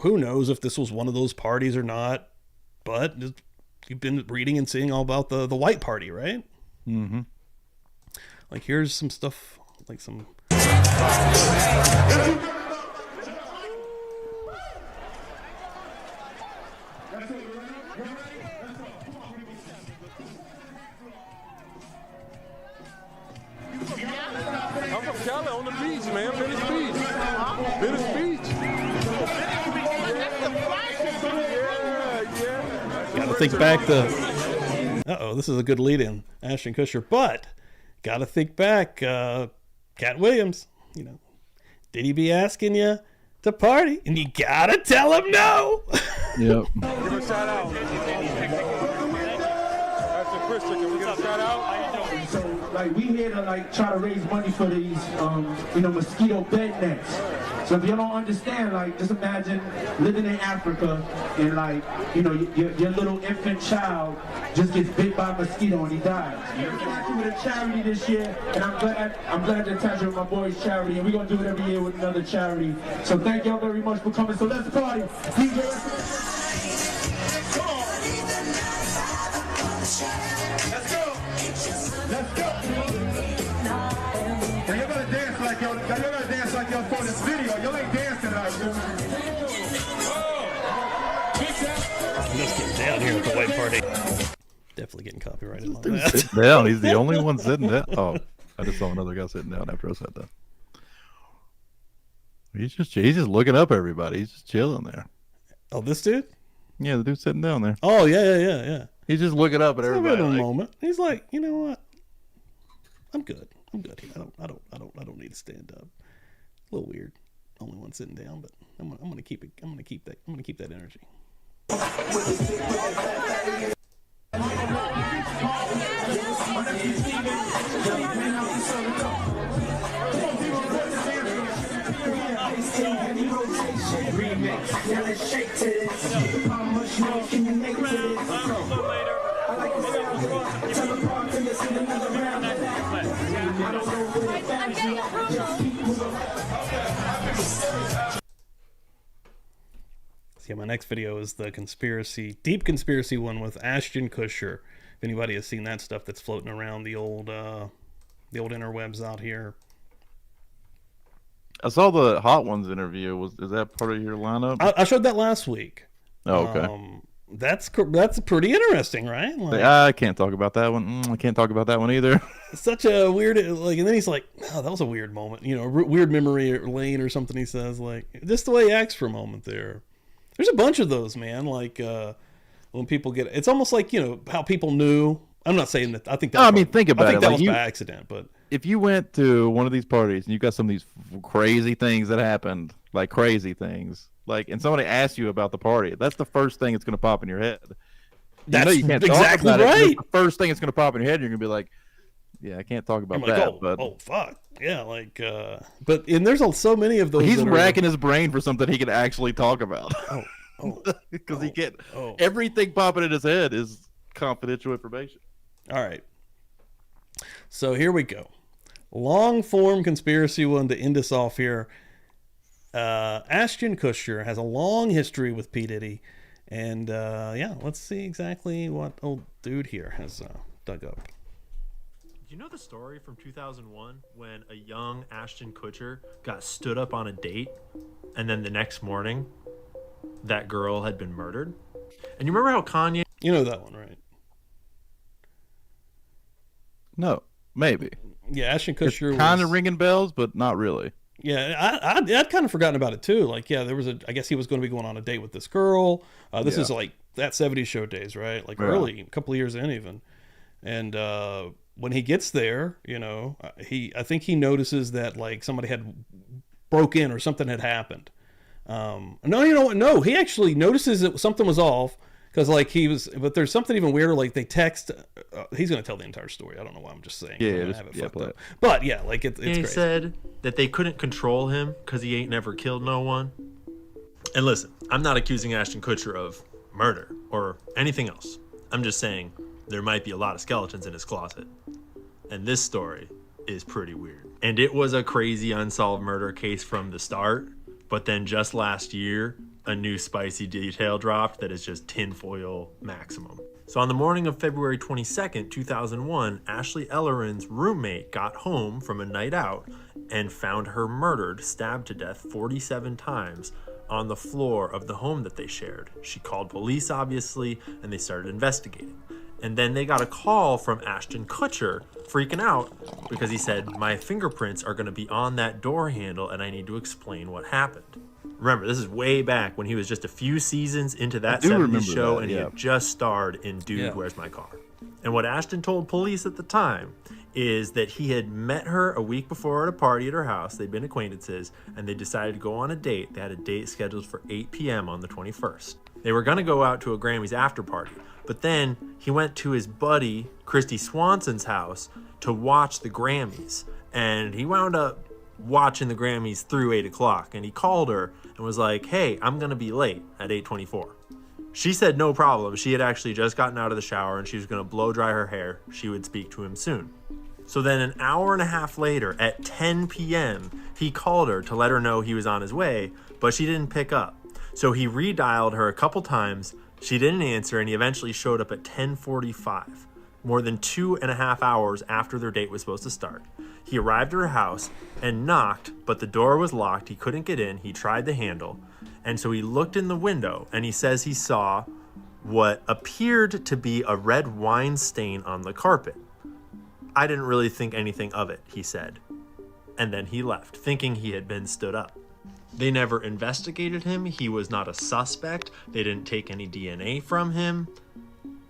Who knows if this was one of those parties or not, but you've been reading and seeing all about the white party, right? Mm-hmm. Here's some stuff, some... I'm from Cali on the beach, man. Venice Beach. Venice Beach. Gotta think back to... Uh-oh, this is a good lead-in. Ashton Kutcher. But, gotta think back. Cat Williams. Did he be asking you to party? And you gotta tell him no. Yep. Give a shout out. Ashton Kutcher, can we get a shout out? like we here to like try to raise money for these, mosquito bed nets. So if you don't understand, like just imagine living in Africa and like, your little infant child just gets bit by a mosquito and he dies. We're attaching with a charity this year, and I'm glad to attach with my boys' charity, and we're gonna do it every year with another charity. So thank y'all very much for coming. So let's party. DJ. Come on. Let's go. Let's go. Now you're gonna dance like y'all for this video. Y'all ain't dancing like this. Let's get down here at the white party. Definitely getting copyrighted on that. Sitting down. He's the only one sitting down. Oh, I just saw another guy sitting down after I said that. He's just looking up everybody. He's just chilling there. Oh, this dude? Yeah, the dude sitting down there. Oh, yeah. He's just looking up at everybody. Having a moment. He's like, you know what? I'm good here. I don't need to stand up. A little weird. Only one sitting down, but I'm gonna keep it. I'm gonna keep that energy. Yeah, my next video is the deep conspiracy one with Ashton Kutcher. If anybody has seen that stuff that's floating around the old interwebs out here. I saw the Hot Ones interview. Is that part of your lineup? I showed that last week. Oh, okay. That's pretty interesting, right? Like, I can't talk about that one. I can't talk about that one either. Such a weird, like, and then he's like, "Oh, that was a weird moment." Weird memory lane or something. He says, like, just the way he acts for a moment there. There's a bunch of those, man. Like when people get, it's almost like how people knew. I'm not saying that. I think. Think about it. I think that was by accident. But if you went to one of these parties and you got some of these crazy things that happened, like crazy things, like, and somebody asked you about the party, that's the first thing that's going to pop in your head. That's you can't exactly talk about right. it. The first thing that's going to pop in your head, you're going to be like, "Yeah, I can't talk about that." Oh fuck, yeah, like, and there's so many of those. He's racking his brain for something he can actually talk about. Because everything popping in his head is confidential information. All right, so here we go. Long form conspiracy one to end us off here. Ashton Kutcher has a long history with P. Diddy, and let's see exactly what old dude here has dug up. Do you know the story from 2001 when a young Ashton Kutcher got stood up on a date, and then the next morning, that girl had been murdered? And you remember how Kanye... You know that one, right? No, maybe. Yeah, Ashton Kutcher was kind of ringing bells, but not really. Yeah, I'd kind of forgotten about it too. Like, yeah, I guess he was going to be going on a date with this girl. This is like that 70s show days, right? Like early, a couple of years in even. And when he gets there, I think he notices that like somebody had broke in or something had happened. No, you know what? No, he actually notices that something was off because like but there's something even weirder. Like they text. He's going to tell the entire story. I don't know why I'm just saying. Yeah, But yeah, like it's crazy. He said that they couldn't control him because he ain't never killed no one. And listen, I'm not accusing Ashton Kutcher of murder or anything else. I'm just saying there might be a lot of skeletons in his closet. And this story is pretty weird. And it was a crazy unsolved murder case from the start. But then just last year, a new spicy detail dropped that is just tinfoil maximum. So on the morning of February 22nd, 2001, Ashley Ellerin's roommate got home from a night out and found her murdered, stabbed to death 47 times on the floor of the home that they shared. She called police, obviously, and they started investigating. And then they got a call from Ashton Kutcher freaking out because he said, "My fingerprints are going to be on that door handle and I need to explain what happened." Remember, this is way back when he was just a few seasons into that 70s show and he had just starred in Dude, Where's My Car? And what Ashton told police at the time is that he had met her a week before at a party at her house. They'd been acquaintances and they decided to go on a date. They had a date scheduled for 8 p.m. on the 21st. They were going to go out to a Grammys after party, But then he went to his buddy, Christy Swanson's house to watch the Grammys. And he wound up watching the Grammys through 8 o'clock. And he called her and was like, hey, I'm going to be late at 8:24. She said no problem. She had actually just gotten out of the shower and she was going to blow dry her hair. She would speak to him soon. So then an hour and a half later at 10 p.m., he called her to let her know he was on his way, but she didn't pick up. So he redialed her a couple times. She didn't answer, and he eventually showed up at 10:45, more than 2.5 hours after their date was supposed to start. He arrived at her house and knocked, but the door was locked. He couldn't get in. He tried the handle. And so he looked in the window, and he says he saw what appeared to be a red wine stain on the carpet. I didn't really think anything of it, he said. And then he left, thinking he had been stood up. They never investigated him. He was not a suspect. They didn't take any DNA from him.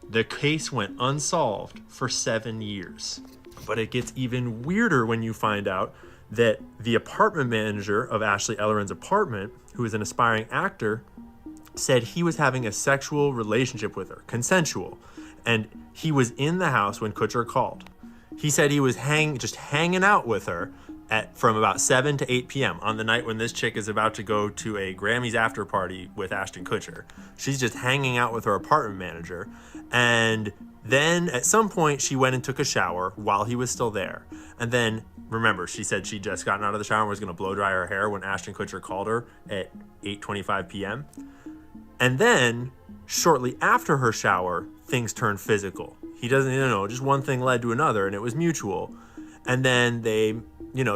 The case went unsolved for 7 years. But it gets even weirder when you find out that the apartment manager of Ashley Elleren's apartment, who is an aspiring actor, said he was having a sexual relationship with her, consensual. And he was in the house when Kutcher called. He said he was just hanging out with her from about 7 to 8 p.m. on the night when this chick is about to go to a Grammys after party with Ashton Kutcher. She's just hanging out with her apartment manager. And then at some point she went and took a shower while he was still there. And then, remember, she said she'd just gotten out of the shower and was going to blow dry her hair when Ashton Kutcher called her at 8:25 p.m. And then, shortly after her shower, things turned physical. He doesn't, just one thing led to another, and it was mutual. And then they,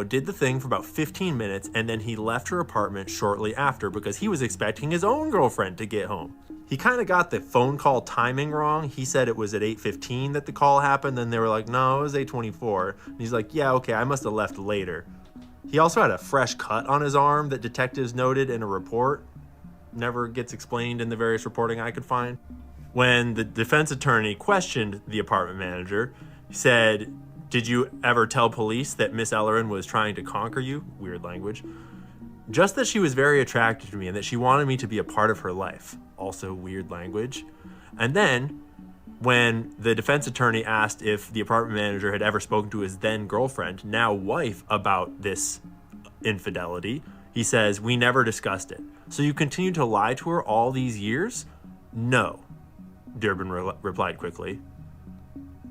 did the thing for about 15 minutes, and then he left her apartment shortly after because he was expecting his own girlfriend to get home. He kind of got the phone call timing wrong. He said it was at 8:15 that the call happened. Then they were like, no, it was 8:24. And he's like, yeah, okay, I must have left later. He also had a fresh cut on his arm that detectives noted in a report. Never gets explained in the various reporting I could find. When the defense attorney questioned the apartment manager, he said, did you ever tell police that Miss Elleren was trying to conquer you? Weird language. Just that she was very attracted to me and that she wanted me to be a part of her life. Also weird language. And then when the defense attorney asked if the apartment manager had ever spoken to his then girlfriend, now wife, about this infidelity, he says, we never discussed it. So you continued to lie to her all these years? No, Durbin replied quickly.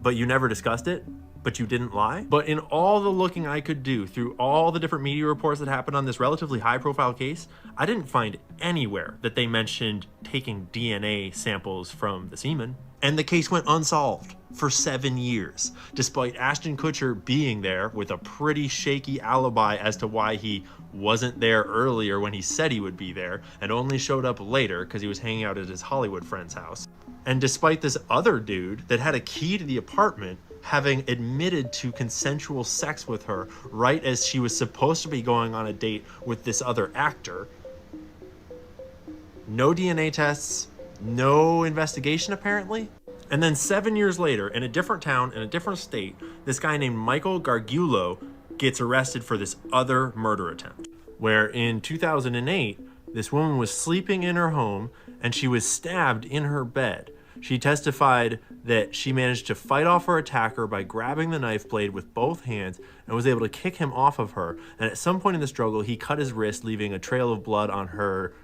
But you never discussed it? But you didn't lie? But in all the looking I could do through all the different media reports that happened on this relatively high profile case, I didn't find anywhere that they mentioned taking DNA samples from the semen. And the case went unsolved for 7 years, despite Ashton Kutcher being there with a pretty shaky alibi as to why he wasn't there earlier when he said he would be there and only showed up later because he was hanging out at his Hollywood friend's house. And despite this other dude that had a key to the apartment having admitted to consensual sex with her right as she was supposed to be going on a date with this other actor. No DNA tests, no investigation apparently. And then 7 years later, in a different town, in a different state, this guy named Michael Gargiulo gets arrested for this other murder attempt, where in 2008, this woman was sleeping in her home and she was stabbed in her bed. She testified that she managed to fight off her attacker by grabbing the knife blade with both hands and was able to kick him off of her. And at some point in the struggle, he cut his wrist, leaving a trail of blood on her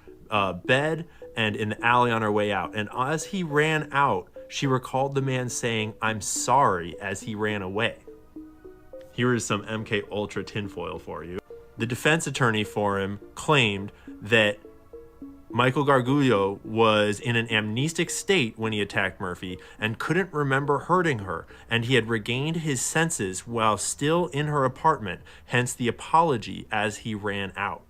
bed and in the alley on her way out. And as he ran out, she recalled the man saying, "I'm sorry," as he ran away. Here is some MK Ultra tinfoil for you. The defense attorney for him claimed that Michael Gargiulo was in an amnestic state when he attacked Murphy and couldn't remember hurting her, and he had regained his senses while still in her apartment, hence the apology as he ran out.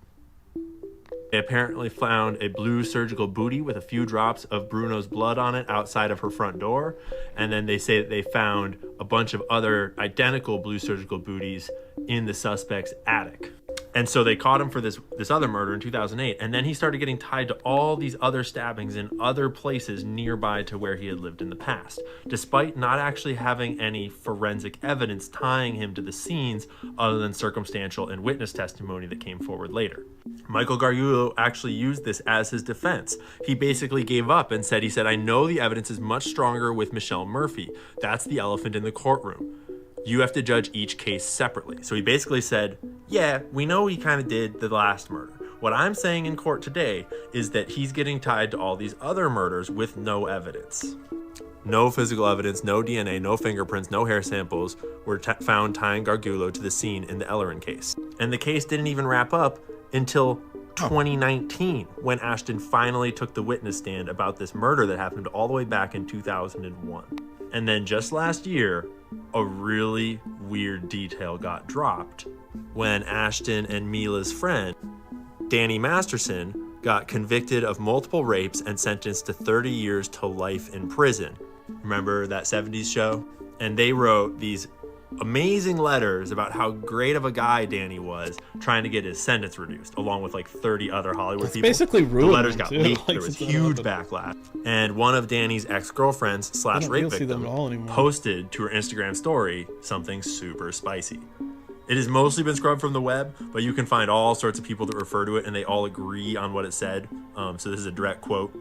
They apparently found a blue surgical booty with a few drops of Bruno's blood on it outside of her front door, and then they say that they found a bunch of other identical blue surgical booties in the suspect's attic. And so they caught him for this other murder in 2008, and then he started getting tied to all these other stabbings in other places nearby to where he had lived in the past, despite not actually having any forensic evidence tying him to the scenes other than circumstantial and witness testimony that came forward later. Michael Gargiulo actually used this as his defense. He basically gave up and said, I know the evidence is much stronger with Michelle Murphy. That's the elephant in the courtroom. You have to judge each case separately. So he basically said, yeah, we know he kind of did the last murder. What I'm saying in court today is that he's getting tied to all these other murders with no evidence. No physical evidence, no DNA, no fingerprints, no hair samples were found tying Gargiulo to the scene in the Ellerin case. And the case didn't even wrap up until 2019, when Ashton finally took the witness stand about this murder that happened all the way back in 2001. And then just last year, a really weird detail got dropped when Ashton and Mila's friend, Danny Masterson, got convicted of multiple rapes and sentenced to 30 years to life in prison. Remember that 70s show? And they wrote these amazing letters about how great of a guy Danny was, trying to get his sentence reduced, along with like 30 other Hollywood people. Basically ruined. The letters got leaked. There was huge backlash. And one of Danny's ex-girlfriends / rape victim posted to her Instagram story something super spicy. It has mostly been scrubbed from the web, but you can find all sorts of people that refer to it, and they all agree on what it said. So this is a direct quote.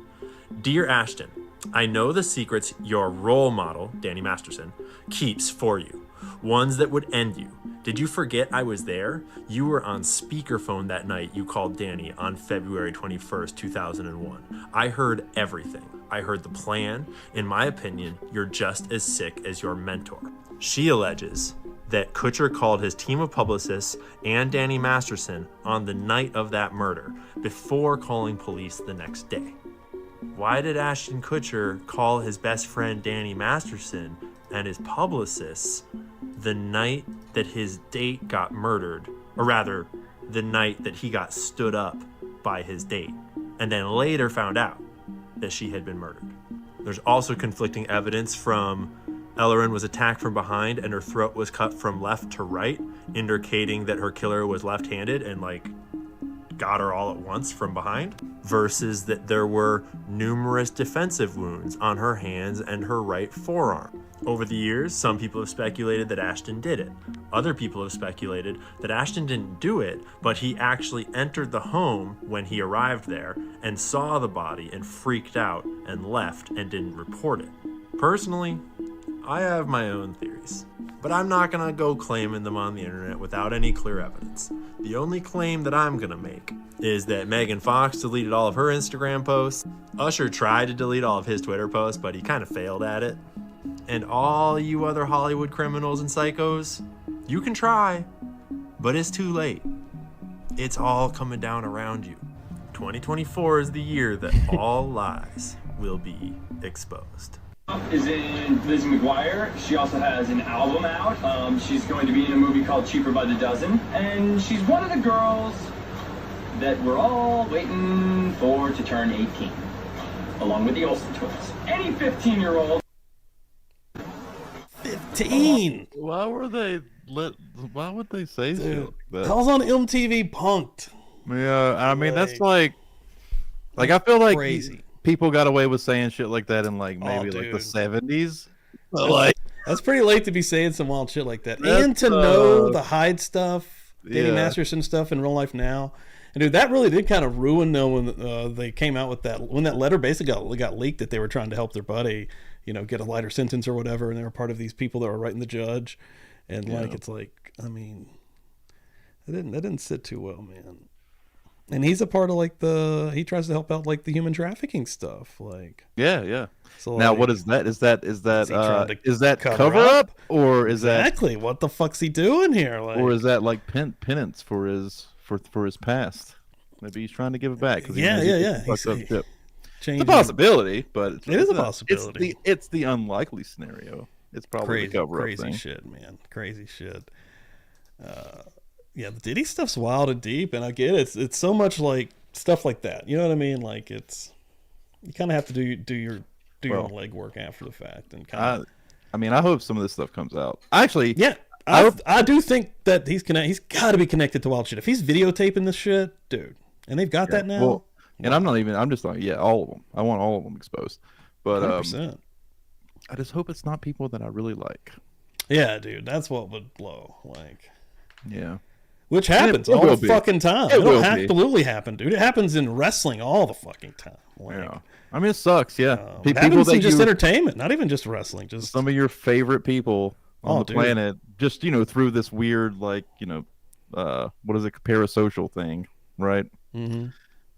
Dear Ashton, I know the secrets your role model, Danny Masterson, keeps for you. Ones that would end you. Did you forget I was there? You were on speakerphone that night you called Danny on February 21st, 2001. I heard everything. I heard the plan. In my opinion, you're just as sick as your mentor. She alleges that Kutcher called his team of publicists and Danny Masterson on the night of that murder before calling police the next day. Why did Ashton Kutcher call his best friend Danny Masterson and his publicists the night that his date got murdered, or rather, the night that he got stood up by his date, and then later found out that she had been murdered? There's also conflicting evidence from Ellerin was attacked from behind and her throat was cut from left to right, indicating that her killer was left-handed and got her all at once from behind, versus that there were numerous defensive wounds on her hands and her right forearm. Over the years, some people have speculated that Ashton did it. Other people have speculated that Ashton didn't do it, but he actually entered the home when he arrived there and saw the body and freaked out and left and didn't report it. Personally, I have my own theories, but I'm not gonna go claiming them on the internet without any clear evidence. The only claim that I'm gonna make is that Megan Fox deleted all of her Instagram posts. Usher tried to delete all of his Twitter posts, but he kind of failed at it. And all you other Hollywood criminals and psychos, you can try, but it's too late. It's all coming down around you. 2024 is the year that all lies will be exposed. Is in Lizzie McGuire. She also has an album out. She's going to be in a movie called Cheaper by the Dozen. And she's one of the girls that we're all waiting for to turn 18, along with the Olsen twins. Any 15-year-old. 15. Why would they say shit like that? I was on MTV Punk'd. Yeah, I mean that's like I feel like crazy. People got away with saying shit like that in maybe the 70s. But that's pretty late to be saying some wild shit like that. And to know the Hyde stuff, Danny Masterson stuff in real life now. And dude, that really did kind of ruin them when they came out with that. When that letter basically got leaked that they were trying to help their buddy, get a lighter sentence or whatever, and they were part of these people that were writing the judge. And it's like, I mean, that didn't sit too well, man. And he's a part of he tries to help out the human trafficking stuff. Yeah. So now what is that? Is that cover up or is exactly what the fuck's he doing here? Or is that penance for his past? Maybe he's trying to give it back. Yeah. It's a possibility, but it is a possibility. It's the unlikely scenario. It's probably crazy, the cover up crazy thing. shit, man. Crazy shit. The Diddy stuff's wild and deep, and I get it. It's so much stuff like that. You know what I mean? You kind of have to do your own legwork after the fact, and kind of. I hope some of this stuff comes out. Actually, I do think that he's got to be connected to wild shit. If he's videotaping this shit, dude, and they've got that now. Well, and I'm just like, all of them. I want all of them exposed. But 100%. I just hope it's not people that I really like. Yeah, dude, that's what would blow. Like, yeah. Which happens all the fucking time. It'll absolutely happen, dude. It happens in wrestling all the fucking time. Like, yeah. I mean, it sucks, yeah. It happens in just entertainment, not even just wrestling. Just some of your favorite people on the planet, just, through this weird, like, what is it, parasocial thing, right? Mm-hmm.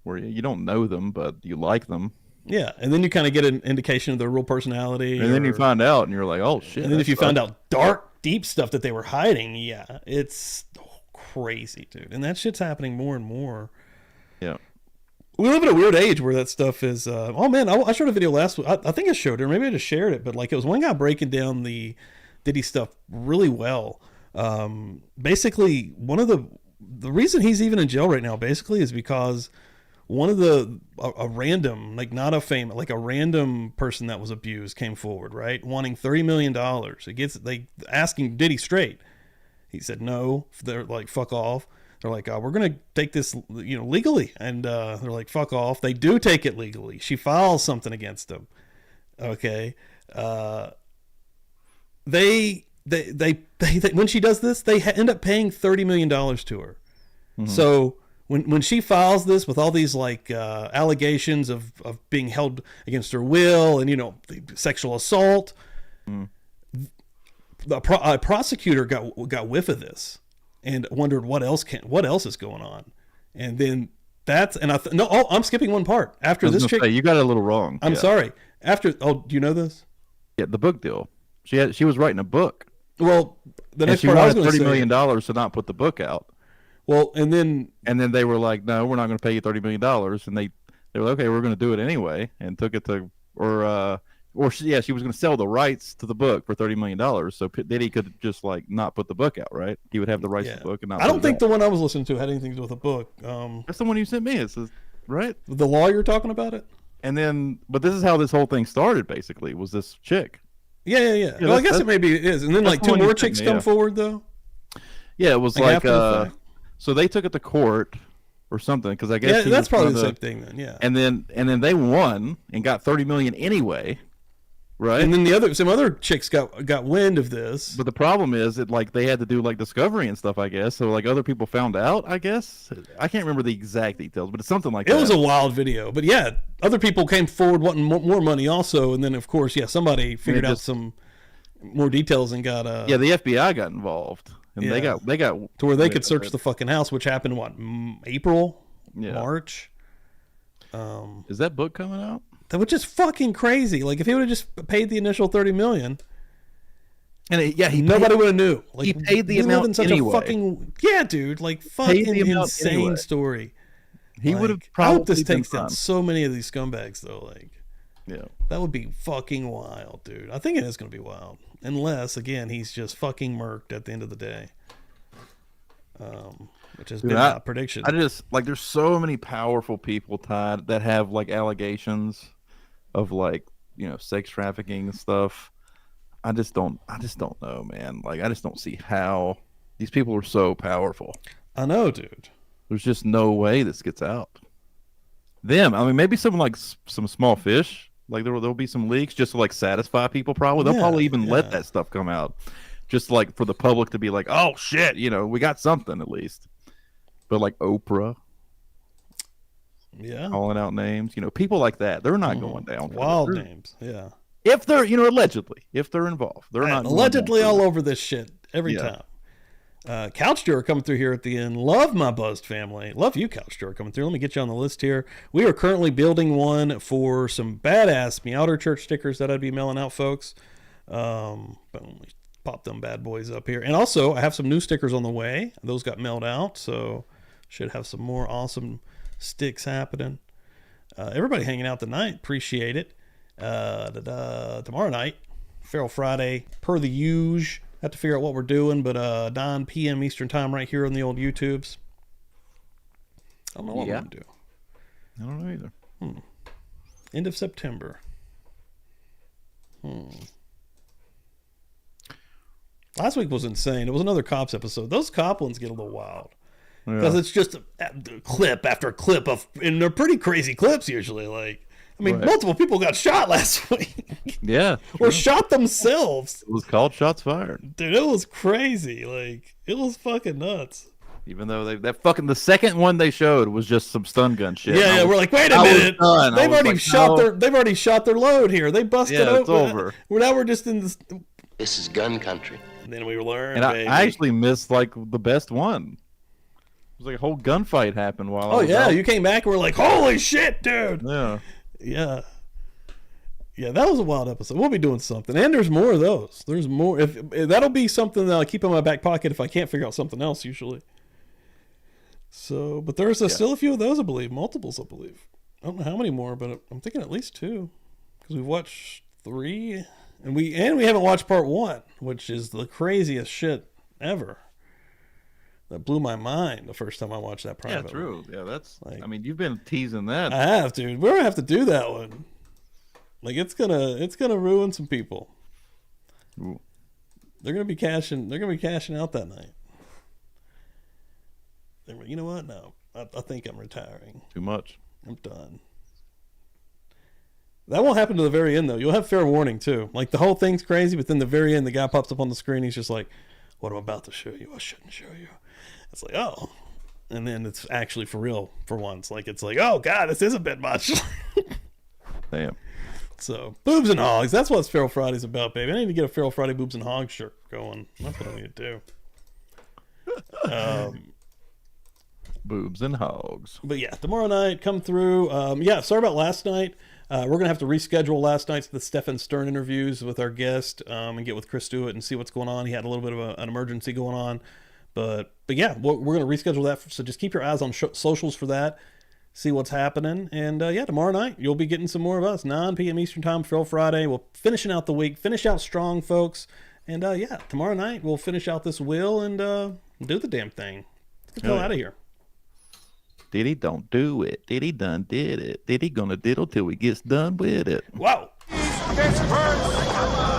Where you don't know them, but you like them. Yeah, and then you kind of get an indication of their real personality. And then you find out, and you're like, oh, shit. And then if you found out dark, deep stuff that they were hiding, yeah, it's crazy, dude. And that shit's happening more and more. Yeah. We live in a weird age where that stuff is... oh, man, I showed a video last week. I think I showed it, or maybe I just shared it, but like it was one guy breaking down the Diddy stuff really well. Basically, one of the reason he's even in jail right now, basically, is because... one of a random, like not a famous, like a random person that was abused came forward, right? Wanting $30 million. They asking Diddy straight. He said no. They're like, fuck off. They're like, we're going to take this, legally. And they're like, fuck off. They do take it legally. She files something against him. Okay. They when she does this, they end up paying $30 million to her. Mm-hmm. So, when she files this with all these like allegations of being held against her will and sexual assault, the prosecutor got whiff of this and wondered what else is going on, and then I'm skipping one part after this chick. You got it a little wrong. I'm sorry. Do you know this? Yeah, the book deal. She was writing a book. Well, the next she part wanted I was going to say, $30 million to not put the book out. Well, and then they were like, no, we're not going to pay you $30 million. And they were like, okay, we're going to do it anyway. And took it to, she was going to sell the rights to the book for $30 million. So Diddy could just like not put the book out, right? He would have the rights to the book and not. I don't think the one I was listening to had anything to do with a book. That's the one you sent me. It says, right? The lawyer talking about it. And then, but this is how this whole thing started. Basically, was this chick? Yeah. Well, I guess it maybe is. And then like two more chicks come forward though. Yeah, it was like so they took it to court or something because I guess that's probably the same thing then. Yeah. And then they won and got $30 million anyway, right? And then some other chicks got wind of this. But the problem is that like they had to do like discovery and stuff, I guess. So like other people found out, I guess. I can't remember the exact details, but it's something like that. It was a wild video, but yeah, other people came forward wanting more money also, and then of course, somebody figured out some more details and got the FBI got involved. And they got to where they could search the fucking house, which happened April, March. Is that book coming out? That was just fucking crazy. Like if he would have just paid the initial $30 million, and nobody would have knew. Like he paid the amount in such anyway. A fucking dude, like fucking insane story. He would have probably. I hope this takes down so many of these scumbags though. Like, yeah, that would be fucking wild, dude. I think it is going to be wild. Unless, again, he's just fucking murked at the end of the day. Which has been my prediction. I just, like, there's so many powerful people tied that have, like, allegations of, like, sex trafficking and stuff. I just don't know, man. Like, I just don't see how these people are so powerful. I know, dude. There's just no way this gets out. I mean, maybe some small fish. Like there'll be some leaks just to like satisfy people. Probably they'll probably even let that stuff come out, just like for the public to be like, oh shit, we got something at least. But like Oprah, calling out names, people like that, they're not going down. Wild names, yeah. If they're allegedly, if they're involved, they're not allegedly all over this shit every time. Couch Juror coming through here at the end. Love my Buzzed family. Love you, Couch Juror, coming through. Let me get you on the list here. We are currently building one for some badass Meowder Church stickers that I'd be mailing out, folks. Boom. Pop them bad boys up here. And also, I have some new stickers on the way. Those got mailed out, so should have some more awesome sticks happening. Everybody hanging out tonight. Appreciate it. Tomorrow night, Feral Friday, per the usual. Have to figure out what we're doing, but 9 p.m. Eastern time right here on the old YouTubes. I don't know what we're going to do. I don't know either. End of September. Last week was insane. It was another Cops episode. Those Cop ones get a little wild. Because it's just a clip after clip of, and they're pretty crazy clips usually. Like, I mean, multiple people got shot last week. Yeah. Or shot themselves. It was called Shots Fired. Dude, it was crazy. Like, it was fucking nuts. Even though the second one they showed was just some stun gun shit. Yeah, we're like, wait a minute. They've already shot their load here. They busted Yeah, it's over. Now we're just in this. This is gun country. And then we learned. And I actually missed like the best one. It was like a whole gunfight happened while. Oh yeah, you came back and we're like, holy shit, dude. Yeah. Yeah, that was a wild episode. We'll be doing something, and there's more of those. There's more. If that'll be something that I'll keep in my back pocket if I can't figure out something else. Usually. So, but there's still a few of those, I believe, multiples, I believe. I don't know how many more, but I'm thinking at least 2, because we've watched 3, and we haven't watched part 1, which is the craziest shit ever. That blew my mind the first time I watched that private. Yeah, true. Yeah, that's. Like, I mean, you've been teasing that. I have, dude. We're gonna have to do that one. Like, it's gonna ruin some people. Ooh. They're gonna be cashing out that night. You know what? No, I think I'm retiring. Too much. I'm done. That won't happen to the very end, though. You'll have fair warning, too. Like, the whole thing's crazy, but then the very end, the guy pops up on the screen. He's just like, what I'm about to show you, I shouldn't show you. It's like, oh. And then it's actually for real for once. Like, it's like, oh, God, this is a bit much. Damn. So, boobs and hogs. That's what Feral Friday's about, baby. I need to get a Feral Friday boobs and hogs shirt going. That's what I need to do. Boobs and hogs. But yeah, tomorrow night, come through. Sorry about last night. We're going to have to reschedule last night's the Stefan Stern interviews with our guest and get with Chris Stewart and see what's going on. He had a little bit of an emergency going on. But yeah, we're going to reschedule that. So just keep your eyes on socials for that. See what's happening. And tomorrow night, you'll be getting some more of us. 9 p.m. Eastern Time, Feral Friday. We're finishing out the week. Finish out strong, folks. And tomorrow night, we'll finish out this will and do the damn thing. Let's get the hell out of here. Diddy don't do it. Diddy done did it. Diddy gonna diddle till we gets done with it. Wow. Pittsburgh.